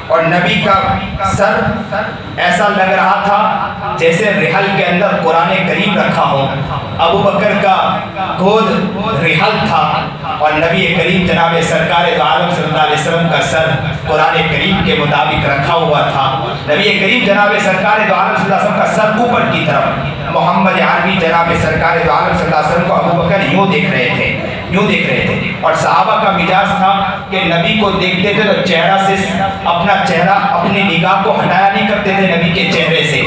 اور نبی کا سر ایسا لگ رہا تھا جیسے رحل کے اندر قرآن کریم رکھا ہو۔ ابو بکر کا گود رحل تھا اور نبی کریم جناب سرکار دو عالم صلی اللہ علیہ وسلم کا سر قرآن کریم کے مطابق رکھا ہوا تھا۔ نبی کریم جناب سرکار دو عالم صلی اللہ علیہ وسلم کا سر اوپر کی طرف، محمد عربی جناب سرکار دو عالم صلی اللہ علیہ وسلم کو ابو بکر یوں دیکھ رہے تھے، یوں دیکھ رہے تھے۔ اور صحابہ کا مزاج تھا کہ نبی کو دیکھتے تھے تو چہرہ سے اپنا چہرہ اپنی نگاہ کو ہٹایا نہیں کرتے تھے، نبی کے چہرے سے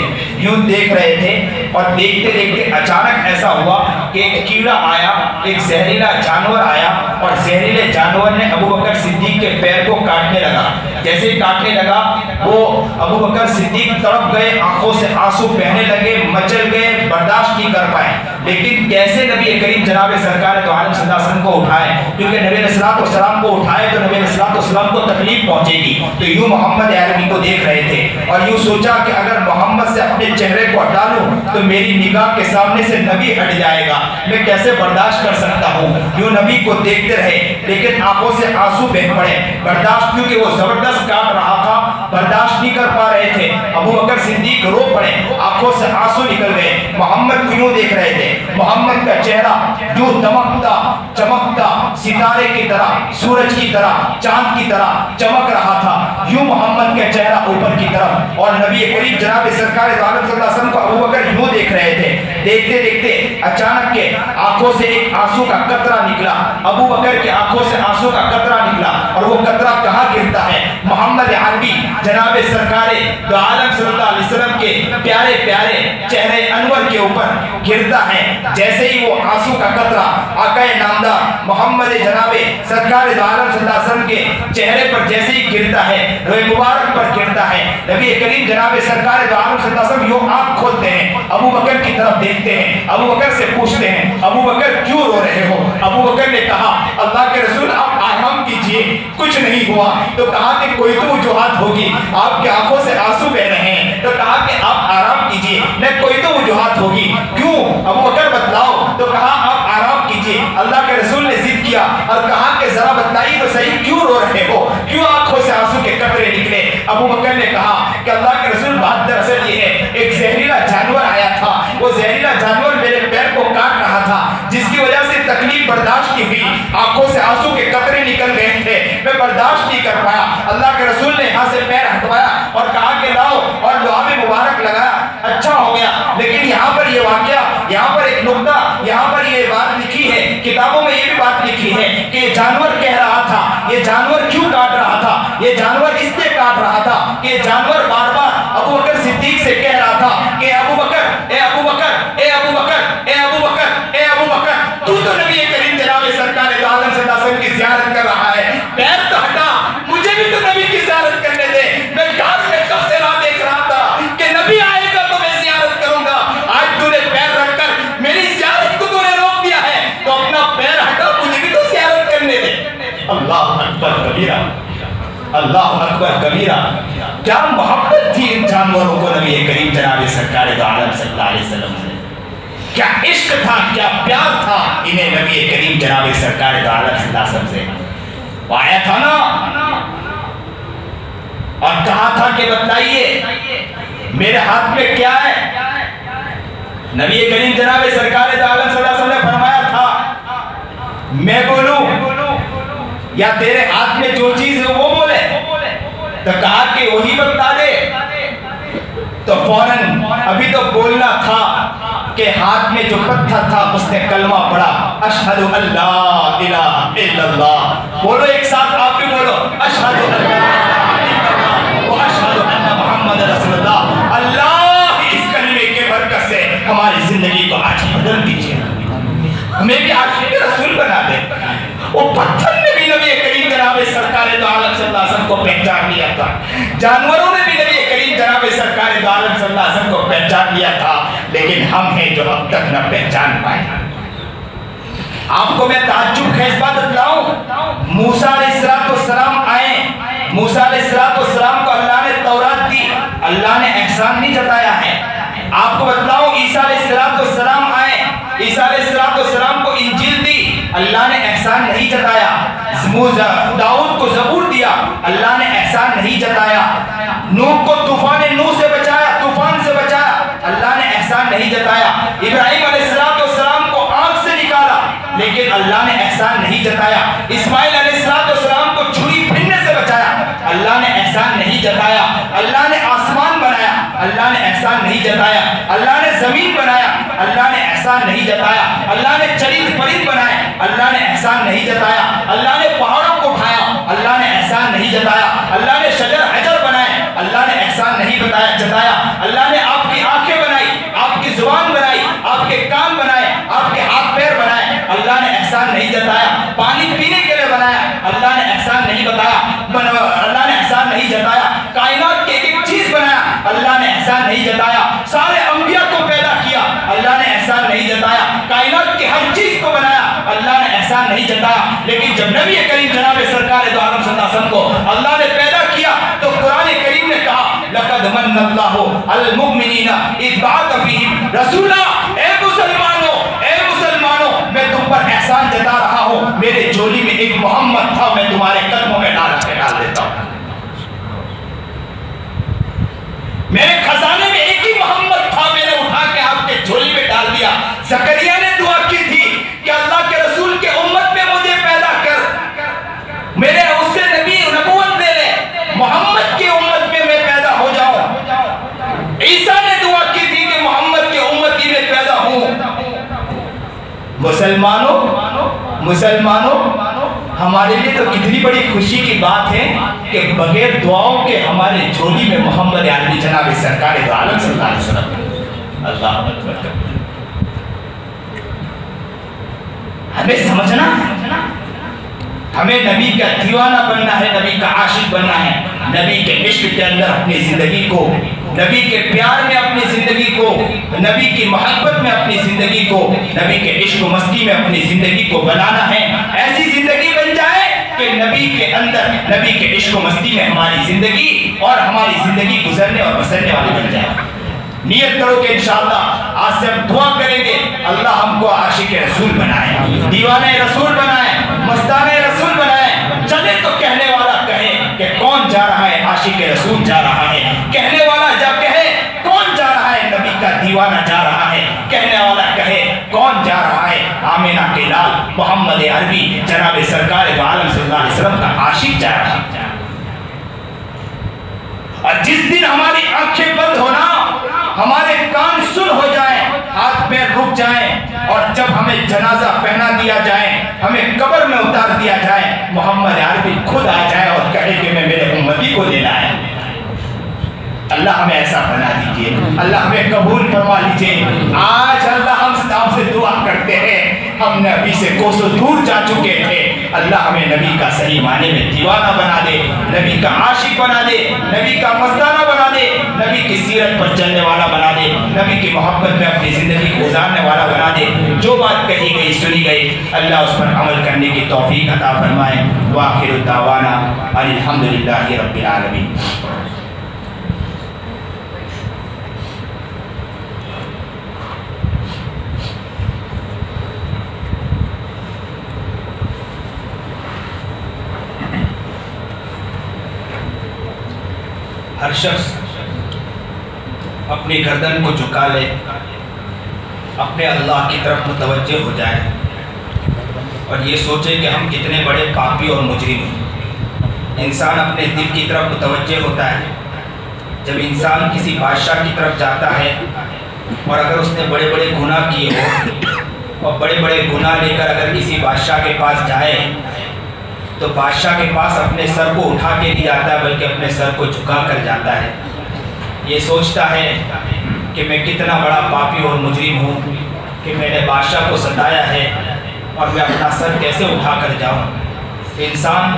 یوں دیکھ رہے تھے۔ اور دیکھتے دیکھتے اچانک ایسا ہوا کہ ایک کیڑا آیا، ایک زہریلا جانور آیا، اور زہریلے جانور نے ابو بکر صدیق کے پیر کو کاٹنے لگا۔ جیسے ہی کاٹنے لگا وہ ابو بکر صدیق تڑپ گئے، آنکھوں سے آنسو بہنے لگے، مچل گئے، برداشت نہیں کر پائے۔ لیکن کیسے نبی کریم جناب سرکار دو عالم صلی اللہ علیہ وسلم کو اٹھائے، کیونکہ نبی علیہ السلام کو اٹھائے تو نبی علیہ السلام کو تکلیف پہنچے گی۔ تو یوں محمد عربی کو دیکھ رہے تھے اور یوں سوچا کہ اگر محمد سے اپنے چہرے کو ہٹا لوں تو میری نگاہ کے سامنے سے نبی ہٹ جائے گا، میں کیسے برداشت کر سکتا ہوں۔ یوں نبی کو دیکھتے رہے، لیکن آنکھوں سے آنسو بہ پڑے، برداشت کیونکہ وہ زبردست کاٹ رہا تھا، برداشت نہیں کر پا رہے تھے۔ ابو بکر صدیق رو پڑے، آنکھوں سے آنسو نکل گئے، محمد کو یوں دیکھ رہے تھے۔ محمد کا چہرہ یوں دمکتا چمکتا ستارے کی طرح، سورج کی طرح، چاند کی طرح چمک رہا تھا، یوں محمد کا چہرہ اوپر کی طرف۔ اور نبی کریم جناب سرکار دو عالم صلی اللہ علیہ وسلم کو ابو بکر یوں دیکھ رہے تھے۔ دیکھتے دیکھتے اچانک کے آنکھوں سے ایک آنسو کا قطرہ نکلا، ابو بکر کے آنکھوں سے آنسو کا قطرہ نکلا، اور وہ قطرہ کہاں گرتا ہے؟ محمد عربی جناب سرکار دو عالم صلی اللہ علیہ وسلم کے پیارے پیارے چہرے انور کے اوپر گرتا ہے۔ جیسے ہی وہ آنسو کا قطرہ آقا نامدار محمد جناب سرکار دو عالم صلی اللہ علیہ وسلم کے چہرے پر جیسے ہی گرتا ہے، روئے مبارک پر گرتا ہے، نبی کریم جناب سرکار دو عالم صلی اللہ علیہ وسلم یوں آنکھ کھولتے ہیں، ابو بکر کی طرف دیکھتے ہیں، ابو بکر سے پوچھتے ہیں ابو بکر کیوں رو رہے ہو؟ ابو بکر نے کہا اللہ کے رسول آپ آرام کیجئے، کچھ نہیں ہوا۔ تو کہا کہ کوئی تو وجوہات ہوگی، آپ کے آنکھوں سے آنسو بہ رہے ہیں، تو کہا کہ آپ آرام کیجئے، نہ کوئی تو وجوہات ہوگی، کیوں ابو بکر بتلاؤ؟ تو کہا آپ آرام کیجئے۔ اللہ کے رسول نے ضد کیا اور کہا کہ ذرا بتلائیے تو صحیح کیوں رو رہے ہو، کیوں آنکھوں سے آنسو کے قطرے نکلے؟ ابو بکر نے کہا کہ اللہ کے رسول بات دراصل یہ ہے، ایک زہریلا جانور آیا تھا، وہ زہریلا جانور میرے پیر کو کاٹ رہا تھا، جس کی وجہ سے تکلیف برداشت نہیں ہوئی، آنکھوں سے آنسو کے قطرے نکل گئے تھے، میں برداشت نہیں کر پایا۔ اللہ کے رسول نے یہاں سے پیر ہٹوایا اور کہا کہ لاؤ، اور لعاب مبارک لگایا، اچھا ہو گیا۔ لیکن یہاں پر یہ واقعہ، یہاں پر ایک نقطہ، یہاں پر یہ بات لکھی ہے، کتابوں میں یہ بھی بات لکھی ہے کہ یہ جانور کہہ رہا تھا، یہ جانور کیوں کاٹ رہا تھا؟ یہ جانور اس لیے کاٹ رہا تھا کہ یہ جانور بار بار ابو بکر صدیق سے کہہ رہا تھا کہ ابو بکر، اے ابو بکر، اے ابو بکر، اے ابو بکر، اے ابو بکر، تو نبی کریم جناب سرکار دو عالم صلی اللہ علیہ وسلم کی زیارت کر رہا ہے، پیر تو ہٹا، مجھے بھی تو نبی کی زیارت کرنے دے۔ میں گھر میں کب سے راہ دیکھ رہا تھا کہ نبی آئے گا تو میں زیارت کروں گا، آج تو نے پیر رکھ کر میری زیارت کو تو نے روک دیا ہے، تو اپنا پیر ہٹا، مجھے بھی تو زیارت کرنے دے۔ اللہ اکبر کبیرہ، اللہ اکبر کبیرہ۔ کیا محبت تھی ان جانوروں کو نبی کریم جناب سرکار دو عالم صلی اللہ علیہ وسلم سے، کیا عشق تھا، کیا پیار تھا انہیں نبی کریم جناب سرکار دو عالم صلی اللہ علیہ وسلم سے۔ وہ آیا تھا نا اور کہا تھا کہ بتلائیے میرے ہاتھ میں کیا ہے؟ نبی کریم جناب سرکار دو عالم صلی اللہ علیہ وسلم نے فرمایا تھا میں بولوں یا تیرے ہاتھ میں جو چیز ہے وہ بولے؟ تو کہا کہ وہی بتا دے۔ تو فوراً ابھی تو بولنا تھا کہ ہاتھ میں جو پتھر تھا اس نے کلمہ پڑھا، اشہد ان لا الہ الا اللہ۔ بولو ایک ساتھ، آپ بھی بولو، اشہد ان لا الہ الا اللہ و اشہد ان محمد رسول اللہ۔ اللہ اس کلمے کے برکت سے جانوروں نے بھی نبی کریم جناب سرکار دو عالم صلی اللہ علیہ وسلم کو پہچان لیا تھا، لیکن ہم ہیں جو اب تک نہ پہچان پائے۔ آپ کو میں تعجب خیز بات بتلاؤں، موسیٰ علیہ السلام آئے، موسیٰ علیہ السلام کو اللہ نے تورات دی، اللہ نے احسان نہیں جتایا ہے۔ آپ کو بتلاؤں عیسیٰ علیہ السلام آئے، عیسیٰ علیہ السلام کو انجیل دی، اللہ نے احسان نہیں جتایا۔ داؤد کو زبور دیا، اللہ نے احسان نہیں جتایا۔ نوح کو طوفان نوح سے بچایا، طوفان سے بچایا، اللہ نے احسان نہیں جتایا۔ ابراہیم علیہ السلام کو آگ سے نکالا، لیکن اللہ نے احسان نہیں جتایا۔ اسماعیل علیہ السلام کو چھری پھرنے سے بچایا، اللہ نے احسان نہیں جتایا۔ اللہ نے آسمان بنایا، اللہ نے احسان نہیں جتایا۔ اللہ نے زمین بنایا، اللہ نے احسان نہیں جتایا۔ اللہ نے چرند پرند بنائے، اللہ نے احسان نہیں جتایا۔ اللہ نے پہاڑوں کو اٹھایا، اللہ نے احسان نہیں جتایا۔ اللہ نے شجر حجر بنائے، اللہ نے احسان نہیں جتایا۔ اللہ نے آپ کی آنکھیں بنائی، آپ کی زبان بنائی، آپ کے کان بنائے، آپ کے ہاتھ پیر بنائے، اللہ نے احسان نہیں جتایا۔ پانی پینے کے لیے بنایا، اللہ نے احسان نہیں بتایا، اللہ نے احسان نہیں جتایا۔ کائنات کے ایک چیز بنایا، اللہ نے احسان نہیں جتایا۔ سارے انبیاء کو پیدا کیا، اللہ نے احسان نہیں جتایا۔ کائنات کے ہر چیز کو بنایا، اللہ نے احسان نہیں جتایا۔ لیکن جب نبی کریم جناب سرکار دو عالم صلی اللہ علیہ وسلم کو اللہ نے پیدا کیا تو قرآن کریم نے کہا لقد من اللہ علی المؤمنین اذ بعث فیہم رسولا، اے مسلمانوں میں تم پر احسان جتا رہا ہوں، میرے جھولی میں ایک محمد تھا، میں تمہارے قدموں میں ڈال دیتا ہوں۔ میرے خزانے میں ایک ہی محمد تھا، میں نے اٹھا کے آپ کے جھولی میں ڈال دیا۔ زکریا نے دعا کی تھی کہ اللہ کے رسول کے امت میں مجھے پیدا کر، میرے اس سے نبی نبوت دے لے، محمد کی امت میں میں پیدا ہو جاؤں۔ عیسیٰ نے دعا کی تھی کہ محمد کے امتی میں پیدا ہوں۔ مسلمانوں ہمارے لیے تو کتنی بڑی خوشی کی بات ہے کہ بغیر دعاؤں کے ہمارے جھولی میں محمد عربی جناب سرکار دو عالم صلی اللہ علیہ وسلم۔ اللہ اکبر۔ ہمیں سمجھنا ہے، ہمیں نبی کا دیوانہ بننا ہے، نبی کا عاشق بننا ہے، نبی کے عشق کے اندر اپنی زندگی کو، نبی کے پیار میں اپنی زندگی کو، نبی کی محبت میں اپنی زندگی کو، نبی کے عشق و مستی میں اپنی زندگی کو بنانا ہے۔ ایسی زندگی بن جائے کہ نبی کے اندر، نبی کے عشق و مستی میں ہماری زندگی اور ہماری زندگی گزرنے اور بسرنے والی بن جائے۔ نیت کرو کہ انشاءاللہ آج سے ہم دعا کریں گے اللہ ہم کو عاشق رسول بنائے، دیوانہ رسول بنائے، مستانہ رسول بنائے۔ چلے تو کہنے والا کہے کہ کون جا رہا ہے، عاشق رسول جا رہا ہے۔ کہنے والا جب کہے کون جا رہا ہے، نبی کا دیوانہ جا رہا ہے۔ کہنے والا کہے کون جا رہا ہے، آمینہ کے لال محمد عربی جناب سرکار دو عالم صلی اللہ علیہ وسلم کا عاشق جا رہا ہے۔ اور جس دن ہماری آنکھیں بند ہونا، ہمارے کان سن ہو جائیں، ہاتھ پیر رک جائیں، اور جب ہمیں جنازہ پہنا دیا جائے، ہمیں قبر میں اتار دیا جائے، محمد عربی خود آ جائے اور کہے کہ میں میرے امتی کو لینا ہے۔ اللہ ہمیں ایسا بنا دیجئے، اللہ ہمیں قبول فرما لیجئے۔ آج اللہ ہم سے دعا کرتے ہیں، ہم نبی سے کوسوں دور جا چکے تھے، اللہ ہمیں نبی کا صحیح معنی میں دیوانہ بنا دے، نبی کا عاشق بنا دے، نبی کا مستانہ بنا دے، نبی کی سیرت پر چلنے والا بنا دے، نبی کی محبت میں اپنی زندگی گزارنے والا بنا دے۔ جو بات کہی گئی سنی گئی، اللہ اس پر عمل کرنے کی توفیق عطا فرمائے۔ وآخر دعوانا الحمدللہ رب العالمین۔ ہر شخص اپنی گردن کو جھکا لے، اپنے اللہ کی طرف متوجہ ہو جائے اور یہ سوچے کہ ہم کتنے بڑے پاپی اور مجرم ہیں۔ انسان اپنے دل کی طرف متوجہ ہوتا ہے جب انسان کسی بادشاہ کی طرف جاتا ہے اور اگر اس نے بڑے بڑے گناہ کیے ہو اور بڑے بڑے گناہ لے کر اگر کسی بادشاہ کے پاس جائے تو بادشاہ کے پاس اپنے سر کو اٹھا کے نہیں جاتا بلکہ اپنے سر کو جھکا کر جاتا ہے۔ یہ سوچتا ہے کہ میں کتنا بڑا پاپی اور مجرم ہوں کہ میں نے بادشاہ کو ستایا ہے اور میں اپنا سر کیسے اٹھا کر جاؤں۔ انسان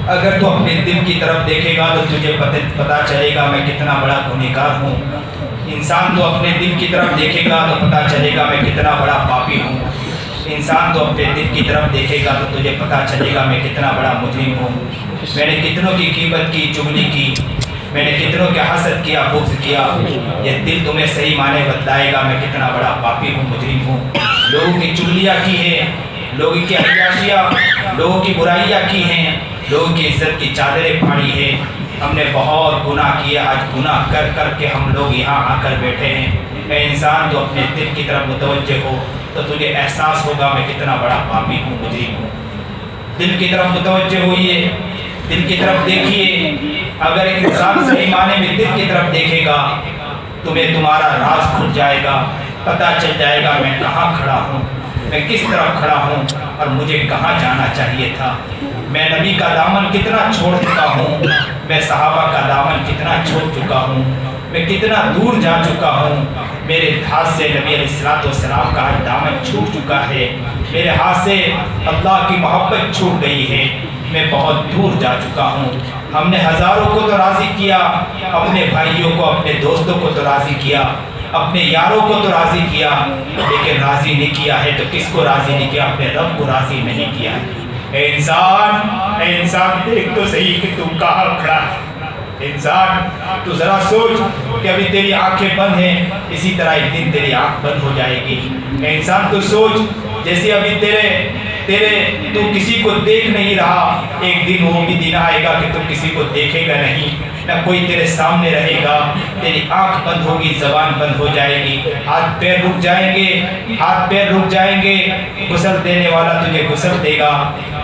اگر تو اپنے دل کی طرف دیکھے گا تو تجھے پتہ چلے گا میں کتنا بڑا گنہگار ہوں۔ انسان تو اپنے دل کی طرف دیکھے گا تو پتہ چلے گا میں کتنا بڑا پاپی ہوں۔ انسان تو اپنے دل کی طرف دیکھے گا تو تجھے پتہ چلے گا میں کتنا بڑا مجرم ہوں۔ میں نے کتنوں کی غیبت کی، چغلی کی، میں نے کتنوں کے حسد کیا، بغض کیا۔ یہ دل تمہیں صحیح معنی بتلائے گا میں کتنا بڑا پاپی ہوں، مجرم ہوں۔ لوگوں کی چغلیاں کی ہیں، لوگوں کی عیاشیاں، لوگوں کی برائیاں کی ہیں، لوگوں کی عزت کی چادریں پھاڑی ہے۔ ہم نے بہت گناہ کیے، آج گناہ کر کر کے ہم لوگ یہاں آ کر بیٹھے ہیں۔ اے انسان تو اپنے دل کی طرف متوجہ ہو تو تجھے احساس ہوگا میں کتنا بڑا پاپی ہوں، مجرم ہوں۔ دل کی طرف متوجہ ہوئیے، دل کی طرف دیکھیے۔ اگر انسان صحیح معنی میں دل کی طرف دیکھے گا تمہیں تمہارا راز کھل جائے گا، پتہ چل جائے گا میں کہاں کھڑا ہوں، میں کس طرف کھڑا ہوں اور مجھے کہاں جانا چاہیے تھا۔ میں نبی کا دامن کتنا چھوڑ چکا ہوں، میں صحابہ کا دامن کتنا چھوڑ چکا ہوں، میں کتنا دور جا چکا ہوں۔ میرے ہاتھ سے نبی علیہ السلام کا دامن چھوٹ چکا ہے، میرے ہاتھ سے اللہ کی محبت چھوٹ گئی ہے، میں بہت دور جا چکا ہوں۔ ہم نے ہزاروں کو تو راضی کیا، اپنے بھائیوں کو، اپنے دوستوں کو تو راضی کیا، اپنے یاروں کو تو راضی کیا، لیکن راضی نہیں کیا ہے تو کس کو راضی نہیں کیا؟ اپنے رب کو راضی نہیں کیا۔ اے انسان دیکھ تو صحیح کہ تم کہاں کھڑا ہے۔ انسان تو ذرا سوچ کہ ابھی تیری آنکھیں بند ہیں، اسی طرح ایک دن تیری آنکھ بند ہو جائے گی۔ اے انسان تو سوچ جیسے ابھی تو کسی کو دیکھ نہیں رہا، ایک دن وہ بھی دن آئے گا کہ تم کسی کو دیکھے گا نہیں، نہ کوئی تیرے سامنے رہے گا، تیری آنکھ بند ہوگی، زبان بند ہو جائے گی، ہاتھ پیر رک جائیں گے، غسل دینے والا تجھے غسل دے گا،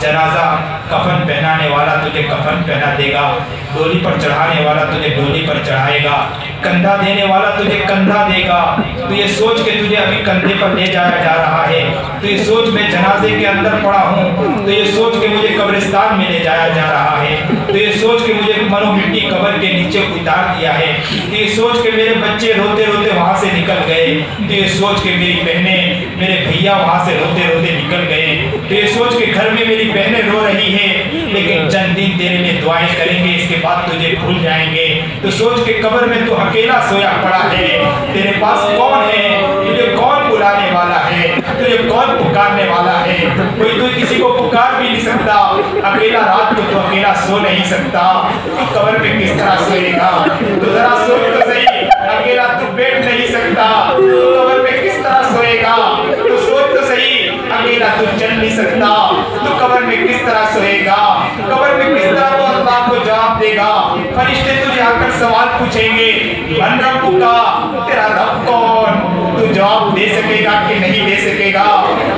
جنازہ کفن پہنانے والا تجھے کفن پہنا دے گا، ڈولی پر چڑھانے والا تجھے ڈولی پر چڑھائے گا، کندھا دینے والا تجھے کندھا دے گا۔ تو یہ سوچ کے تجھے ابھی کندھے پر لے جایا جا رہا ہے، تو یہ سوچ میں جنازے کے اندر پڑا ہوں، تو یہ سوچ کے مجھے قبرستان میں لے جایا جا رہا ہے، تو یہ سوچ کے مجھے مرو مٹی قبر کے نیچے اتار دیا ہے، تو یہ سوچ کے میرے بچے روتے روتے وہاں سے نکل گئے، تو یہ سوچ کے میری بہنیں، میرے بھیا وہاں سے روتے روتے نکل گئے، تو یہ سوچ کے گھر میں میری بہنیں رو رہی ہیں، لیکن چند دن تیرے لیے دعائیں کریں گے، اس کے بعد تجھے بھول جائیں گے۔ تو سوچ کے قبر میں تو اکیلا سویا پڑا ہے، تیرے پاس کون ہے؟ تجھے کون بلانے والا ہے؟ تجھے کون پکارنے والا ہے؟ کوئی تو کسی کو پکار بھی نہیں سکتا، اکیلا رات کو تو اکیلا سو نہیں سکتا، تو قبر میں کس طرح سوئے گا؟ تو ذرا سوچ تو صحیح، اکیلا تو بیٹھ نہیں سکتا، تو قبر میں کس طرح سوئے گا؟ تو سوچ تو صحیح، اکیلا تو چل نہیں سکتا، تو قبر میں کس طرح سوئے گا؟ قبر میں کس طرح تو اللہ کو جواب دے گا؟ فرشتے تجھے آ کر سوال پوچھیں گے، من ربک کا، تیرا رب کون؟ تو جواب دے سکے گا کہ نہیں دے سکے گا؟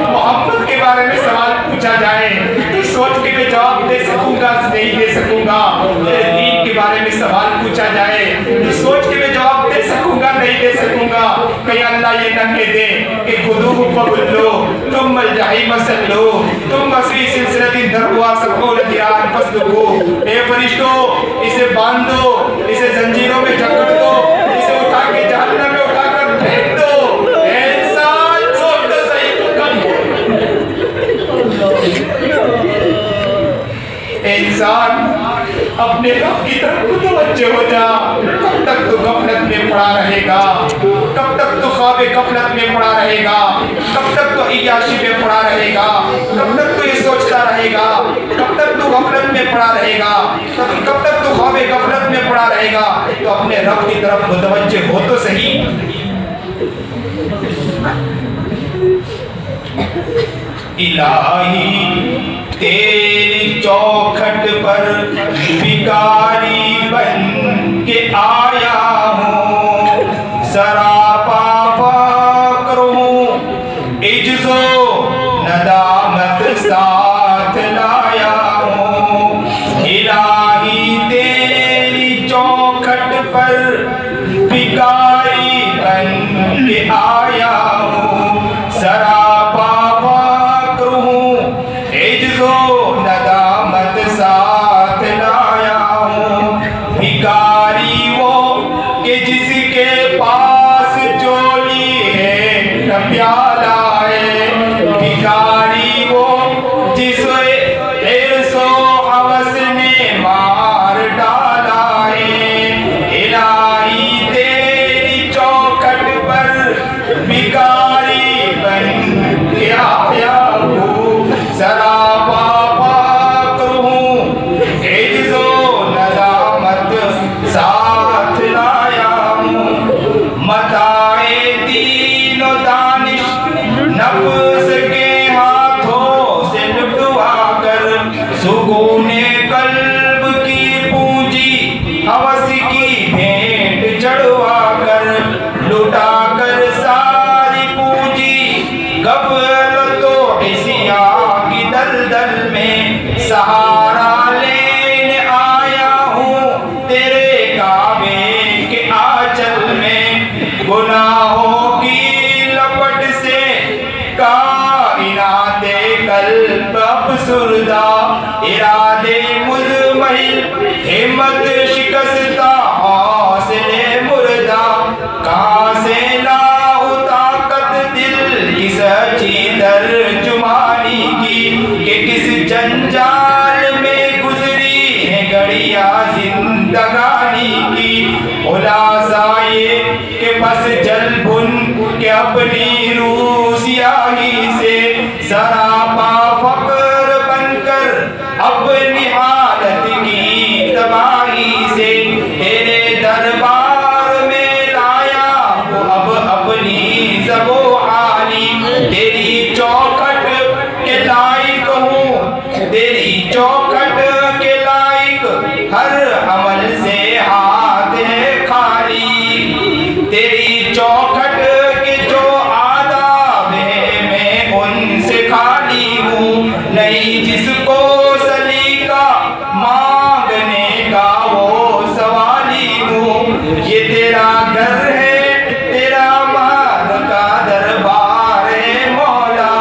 محمد کے بارے میں سوال پوچھا جائے تو سوچ کے میں جواب دے سکوں گا نہیں دے سکوں گا؟ میرے دین کے بارے میں سوال پوچھا جائے تو سوچ کے میں جواب دے سکوں گا نہیں دے سکوں گا؟ کہیں اللہ یہ نہ کہہ دے کہ خذوہ فغلو ثم الجحیم صلو ثم فی سلسلۃ ذرعها سبعون ذراعا فاسلکوہ۔ اے فرشتوں، اسے باندھو، اسے زنجیروں میں جکڑ دو، اسے اٹھا کے جہنم میں اٹھا کر پھینک دو۔ اے انسان سوچ تو صحیح تو کم اے انسان اپنے رب کی طرف متوجہ ہو جا۔ کب تک تو غفلت میں پڑا رہے گا؟ کب تک تو خواب غفلت میں پڑا رہے گا؟ کب تک تو عیاشی میں پڑا رہے گا؟ کب تک تو یہ سوچتا رہے گا؟ کب تک تو غفلت میں پڑا رہے گا؟ کب تک تو خواب غفلت میں پڑا رہے گا؟ تو اپنے رب کی طرف متوجہ ہو تو صحیح۔ الہی تیری چوکھٹ پر بھکاری بن کے آیا ہوں، سراپا فقر ہوں، عجز و ندامت ساتھ لایا ہوں۔ الہی تیری چوکھٹ پر بھکاری بن کے آیا ہوں، سراپا فقر ہوں، عجز و ندامت ساتھ لایا ہوں۔ بھکاری وہ کہ جس کے پاس چولی ہے نہ پیالہ ہے، بھکاری وہ جس حرص و ہوس نے خلاصہ یہ کہ بس جل بھن کہ اپنی روح سیاہی سے سراپا فقر بن کر اپنی حالت کی تباہی سے تیرے دربار میں لایا وہ اب اپنی زب و حالی تیری چوکھٹ کے لائق ہوں تیری چوکھٹ کے لائق ہر عمل سے ہاتھ ہے خالی تیری چوکھٹ کے جو آداب ہے میں ان سے خالی ہوں نہیں جس کو سلیقہ مانگنے کا وہ سوالی ہوں یہ تیرا گھر ہے تیرا مہر کا دربار ہے مولا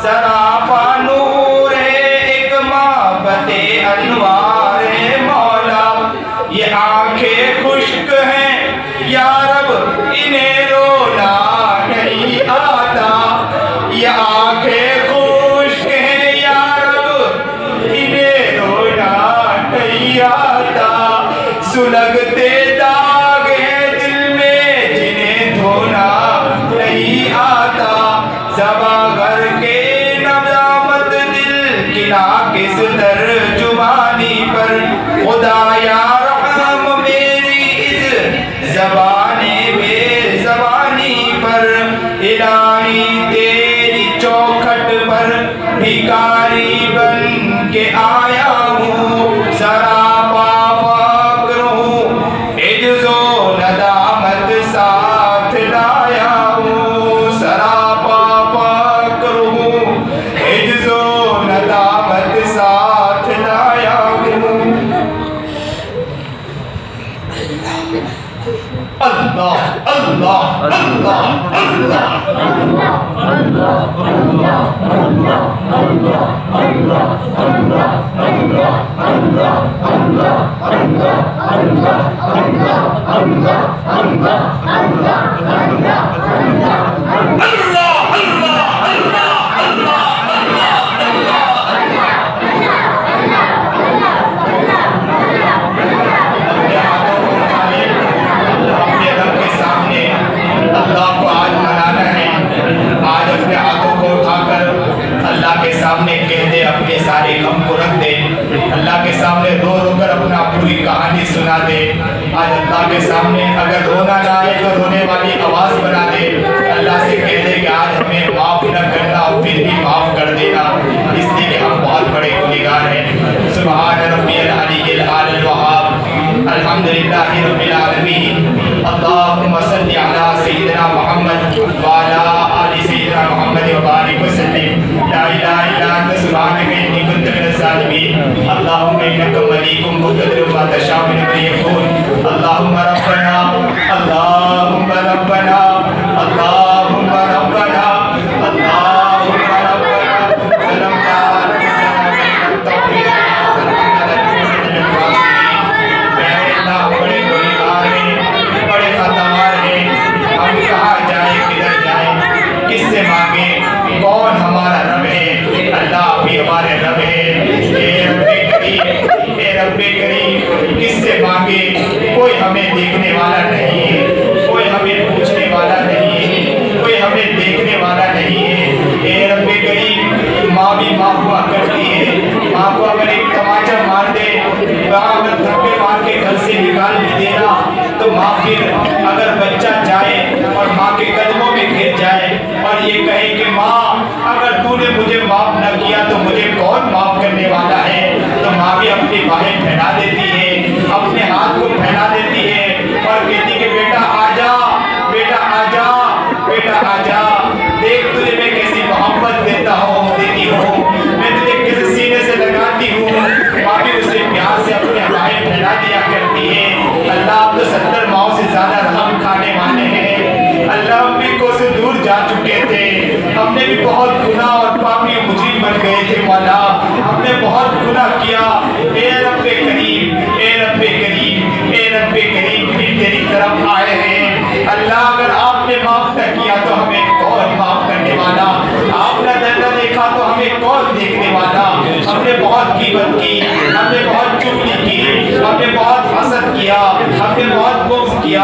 سراپا نور ہے ایک محبت انوار ہے مولا یہ آنکھیں خشک ہیں یا رب انہیں رونا نہیں آتا یہ آنکھیں خشک ہیں یا رب انہیں رونا نہیں آتا سلگتے داغ ہیں دل میں جنہیں دھونا نہیں آتا زباں گھر کے ندامت دل گلا کس ترجمانی پر خدا یا رحم میری اس زبان بے زبانی پر الہی تیری چوکھٹ پر بھکاری بن کے آیا ہوں سراپا فقر ہوں عجز و ندامت ساتھ لایا ہوں سراپا فقر ہوں عجز و ندامت ساتھ لایا ہوں اللہ اللہ اللہ سامنے کہہ دے اپنے سارے غم کو رکھ دے اللہ کے سامنے رو رو کر اپنا پوری کہانی سنا دے آج اللہ کے سامنے اگر رونا نہ آئے تو رونے والی آواز بنا دے اللہ سے کہہ دے کہ آج ہمیں معاف نہ کرنا پھر بھی معاف کر دینا اس لیے کہ ہم بہت بڑے گنہگار ہیں سبحان ربی العلی الاعلی الوہاب الحمدللہ رب العالمین اللہم صلی علی سیدنا محمد وعلی آل سیدنا محمد وبارک وسلم لا الہ الا انت سبحانک انی کنت من الظالمین اللہم انک ملیک مقتدر ما تشاء من یکون اللہم ربنا اللہم ربنا اللہم ربنا اللہم ربنا بڑے گنہگار ہیں بڑے خطاوار ہیں ہم کہاں جائیں کدھر جائیں کس سے مانگیں کون ہمارا رب ہے اللہ بھی ہمارے رب ہے اے رب کریم کس سے مانگے کوئی ہمیں دیکھنے والا نہیں ہے کوئی ہمیں پوچھنے والا نہیں ہے کوئی ہمیں دیکھنے والا نہیں ہے اے رب کریم ماں بھی ماں ہوا کرتی ہے ماں کو اگر ایک تماچا مار دے اگر دھکے مار کے گھر سے نکال بھی دینا تو ماں پھر اگر بچہ جائے اور ماں کے قدموں میں گر جائے اور یہ کہے کہ ماں اگر تو نے مجھے معاف نہ کیا تو مجھے کون معاف کرنے والا ہے تو ماں بھی اپنی باہیں پھیلا دیتی ہے اپنے ہاتھ کو پھیلا دیتی ہے اور کہتی کہ بیٹا آ جا بیٹا آ جا بیٹا آ جا دیکھ تجھے میں کیسی محبت دیتا ہوں دیتی ہوں میں تجھے کس سینے سے لگاتی ہوں ماں بھی اسے پیار سے اپنے باہیں پھیلا دیا کرتی ہے اللہ آپ تو 70 ماؤں سے زیادہ رحم کھانے والے ہیں اللہ ہم بھی کو سے دور جا چکے تھے ہم نے بھی بہت گناہ اور پاپی مجرم بن گئے تھے مولا ہم نے بہت گناہ کیا اے رب کریم اے رب کریم اے رب کریم پھر تیری طرف آئے ہیں اللہ اگر آپ نے معاف نہ کیا تو ہمیں کون معاف کرنے والا آپ نے نہ دیکھا تو ہمیں کون دیکھنے والا ہم نے بہت غیبت کی ہم نے بہت چغلی کی ہم نے بہت حسد کیا ہم نے بہت بغض کیا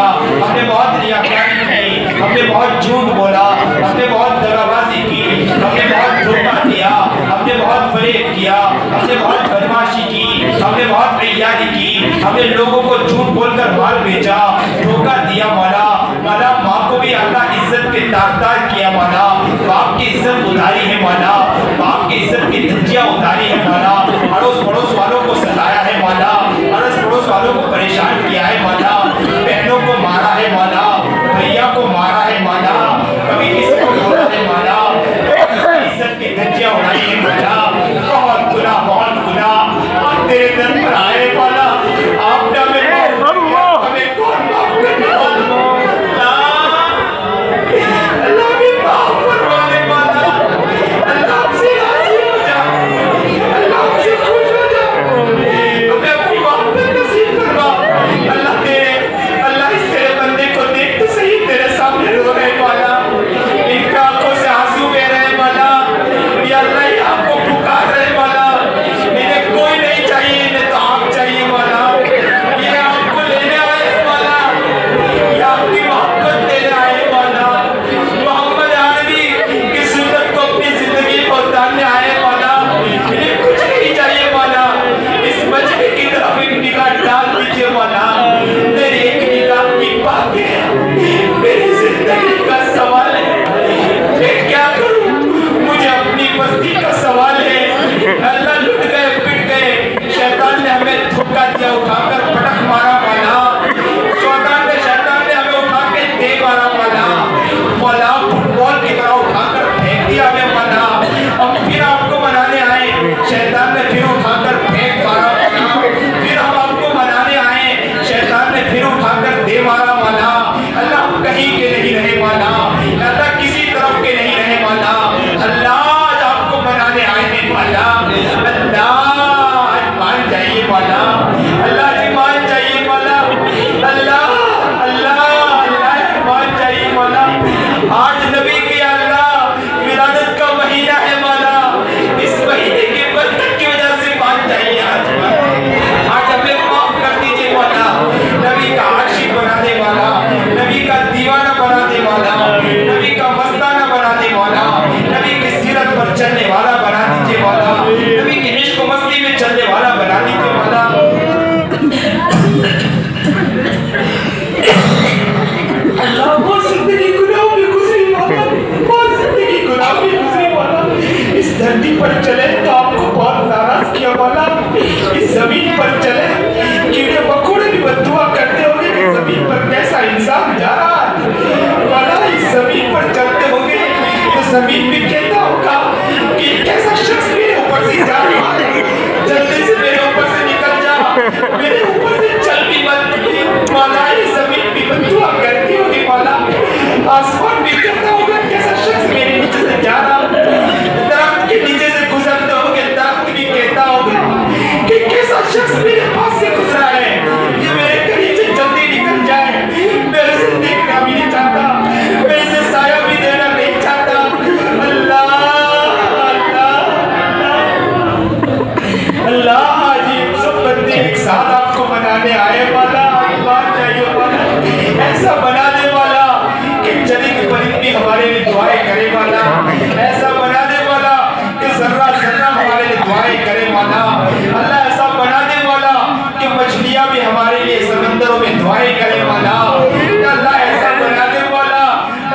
ہم نے بہت جھوٹ بولا، ہم نے بہت دغابازی کی، ہم نے بہت دھوکہ دیا، ہم نے بہت فریب کیا، ہم نے بہت بدماشی کی، ہم نے بہت عیاری کی، ہم نے لوگوں کو جھوٹ بول کر مال بیچا، دھوکہ دیا مولا۔ مولا ماں کو بھی اللہ عزت کے تاجدار کیا مولا، باپ کی عزت اتاری ہے مولا، باپ کی عزت کی دھجیاں اتاری ہے مولا، اڑوس پڑوس والوں کو ستایا ہے مولا، اڑوس پڑوس والوں کو پریشان کیا ہے مولا، بہنوں کو مارا ہے مولا، بھیا کو مارا ہے مولا، کبھی کسی کو بولا ہے مولا، عزت کی دھجیاں اڑائی ہے مولا۔ بہت گناہ آج تیرے در پر آئے مولا، آپ نے ہمیں معاف کر دیا، ہمیں کون معاف کرنے والا؟ اللہ بھی معاف فرمانے والا، اللہ ہم سے راضی ہو جا، اللہ ہم سے خوش ہو جا، ہمیں اپنی محبت نصیب فرما۔ اللہ اس تیرے بندے کو دیکھ تو صحیح، تیرے سامنے رو رہے مولا، ان کی آنکھوں سے آنسو بہ رہے مولا، یا اللہ یہ آپ کو پکار رہے مولا، انہیں کوئی نہیں چاہیے، انہیں تو آپ چاہیے مولا، یہ آپ کو لینے آئے مولا، یہ آپ کی محبت لینے آئے مولا، محمد عربی کی سنت کو اپنی زندگی میں اتارنے آئے مولا، انہیں کچھ نہیں چاہیے مولا، اس مجمع کی طرف ایک نگاہ ڈال دیجئے مولا، میری ایک نگاہ کی بات ہے، میری زندگی کا سوال ہے، میں کیا کروں، مجھے اپنی بستی کا سوال ہے۔ اللہ لٹ گئے پٹ گئے، شیطان نے ہمیں دھوکہ دیا، اٹھا کر پٹک مارا مولا، شیطان نے ہمیں اٹھا کے دے مارا مولا، مولا فٹ بال کی طرح اٹھا کر پھینک دیا ہمیں مولا، ہم پھر آپ کو منانے آئے، شیطان نے پھر اٹھا کر پھینک مارا مولا، پھر ہم آپ کو منانے آئے، شیطان نے پھر اٹھا کر دے مارا مولا۔ اللہ ہم کہیں کے نہیں رہے مولا، اللہ کسی طرف کے نہیں رہے مولا، اللہ آج آپ کو منانے آئے ہیں مولا، اللہ آج مان جائیے مولا، اللہ جی مان جائیے مولا، اللہ اللہ اللہ مان جائیے مولا۔ آج نبی کی اللہ ولادت کا مہینہ ہے مولا، اس مہینے کی برکت کی وجہ سے مان جائیے، آج ہمیں معاف کر دیجئے مولا، نبی کا عاشق بنا دے مولا، نبی کا دیوانہ بنا دے مولا، نبی کا مستانہ بنا دے مولا، نبی کی سیرت پر چلنے والا بنا دیجئے مولا، نبی کی عشق و مستی میں چلنے والا بنا دیجئے مولا۔ اللہ بہت زندگی گناہوں میں گزری مولا، بہت زندگی گناہوں میں گزری مولا، اس دھرتی پر چلے تو آپ کو بہت ناراض کیا مولا، اس زمین پر چلے کیڑے مکوڑے بھی بد دعا کرتے ہوں گے کہ زمین پر کیسا انسان جا رہا ہے مولا، اس زمین پر چلتے ہوں گے تو زمین بھی کہتا ہوگا کہ کیسا شخص میرے اوپر سے جا رہا ہے، جلدی سے میرے اوپر سے نکل جا، میرے اوپر سے چل بھی مت مولا، اس زمین بھی بد دعا کرتی ہوگی مولا، آسمان بھی کہتا ہوگا کیسا شخص میرے نیچے سے جا رہا ہے، درخت کے نیچے سے گزرتے ہوں گے، درخت بھی کہتا ہوگا کہ کیسا شخص میرے پاس سے گزرا ہے، یہ میرے قریب سے جلدی نکل جائے، میرے سے دیکھنا بھی نہیں چاہتا، میرے سے سایہ بھی دینا نہیں چاہتا۔ اللہ اللہ اللہ آج یہ سب بندے ایک ساتھ آپ کو منانے آئے والا، مان جائیے والا، ایسا بنا دے والا کہ چرند پرند بھی ہمارے لیے دعائیں کرے والا، ایسا بنا دے والا کہ ذرہ ذرہ ہمارے لیے دعائیں کرے والا، اللہ ایسا بنا دے والا کہ مچھلیاں بھی ہمارے لیے سمندروں میں دعائیں کرے والا، اللہ ایسا بنا دے والا،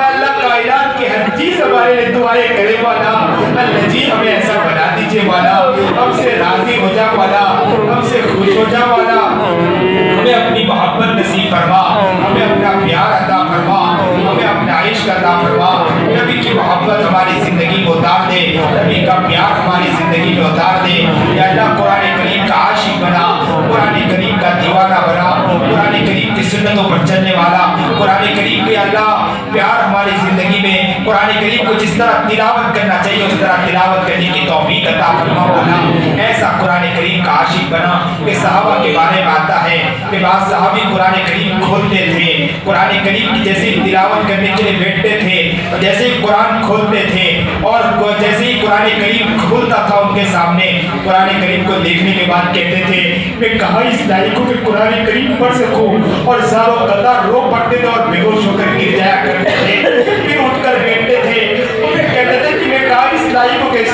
اللہ کائنات کی ہر چیز ہمارے لیے دعائیں کرے والا، اللہ جی ہمیں ایسا بنا دیجئے والا، ہم سے راضی ہو جا والا، ہم سے خوش ہو جا والا، ہمیں اپنی محبت نصیب فرما، ہمیں اپنا پیار عطا فرما، ہمیں اپنا عشق عطا فرما، نبی کی محبت ہماری زندگی میں اتار دے، نبی کا پیار ہماری زندگی میں اتار دے، یا اللہ قرآن کریم کا عاشق بنا، قرآن کریم کا دیوانہ بنا، قرآن کریم کی سنتوں پر چلنے والا، قرآن کریم کے اللہ پیار ہماری زندگی میں، قرآن کریم کو جس طرح تلاوت کرنا چاہیے اس طرح تلاوت کرنے کی توفیق عطا فرما مولا، ایسا قرآن کریم کا عاشق بنا کہ صحابہ کے بارے میں آتا ہے کہ بعض صحابی قرآن کریم کھولتے تھے، قرآن کریم کی جیسے تلاوت کرنے کے لیے بیٹھتے تھے، جیسے ہی قرآن کھولتے تھے اور جیسے ہی قرآن کریم کھولتا تھا ان کے سامنے، قرآن کریم کو دیکھنے کے بعد کہتے تھے میں کہاں اس لائق ہوں کہ قرآن کریم پڑھ سکوں، اور زاروں قطار رو پڑھتے تھے اور بے ہوش ہو کر گر جایا کرتے تھے۔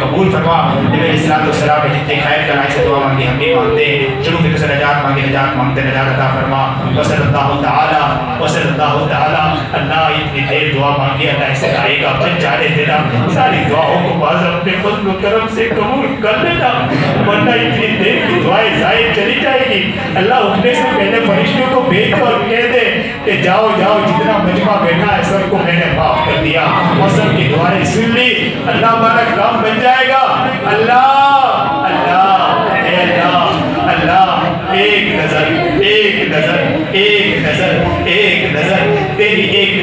قبول فرما نبی السلام والسلام نے جتنے خیر کرائی سے دعا مانگی ہم بھی مانگتے ہیں شروع کے سے نجات مانگے نجات مانگتے نجات عطا فرما وصلی اللہ تعالی اللہ اتنی دیر دعا مانگی اللہ اسے آئے گا بن جانے دینا ساری دعاؤں کو باز اپنے فضل و کرم سے قبول کر لینا ورنہ اتنی دیر کی دعائیں ضائع چلی جائے گی اللہ اٹھنے سے پہلے فرشتوں کو بھیج کر کہہ دے کہ جاؤ جاؤ جتنا مجمع بیٹھا ہے سب کو میں نے معاف کر دیا اور سب کی دعائیں سن لی اللہ ہمارا کام بن جائے گا اللہ اللہ اے اللہ اللہ ایک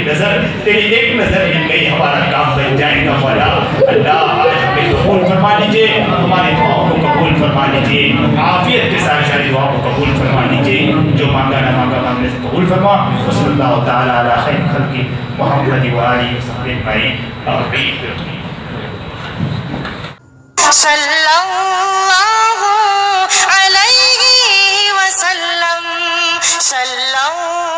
نظر تیری ایک نظر مل گئی ہمارا کام بن جائے گا مولا اللہ آج ہمیں قبول فرما لیجیے ہمارے دعاؤں کو قبول فرما لیجیے عافیت کے ساتھ ساری دعاؤں کو قبول فرما لیجیے جو مانگا نہ مانگا مانگنے سے قبول فرما صلی اللہ تعالی علی خیر خلق محمد و آلہ وصحبہ اجمعین آمین صلی اللہ علیہ وسلم صلی اللہ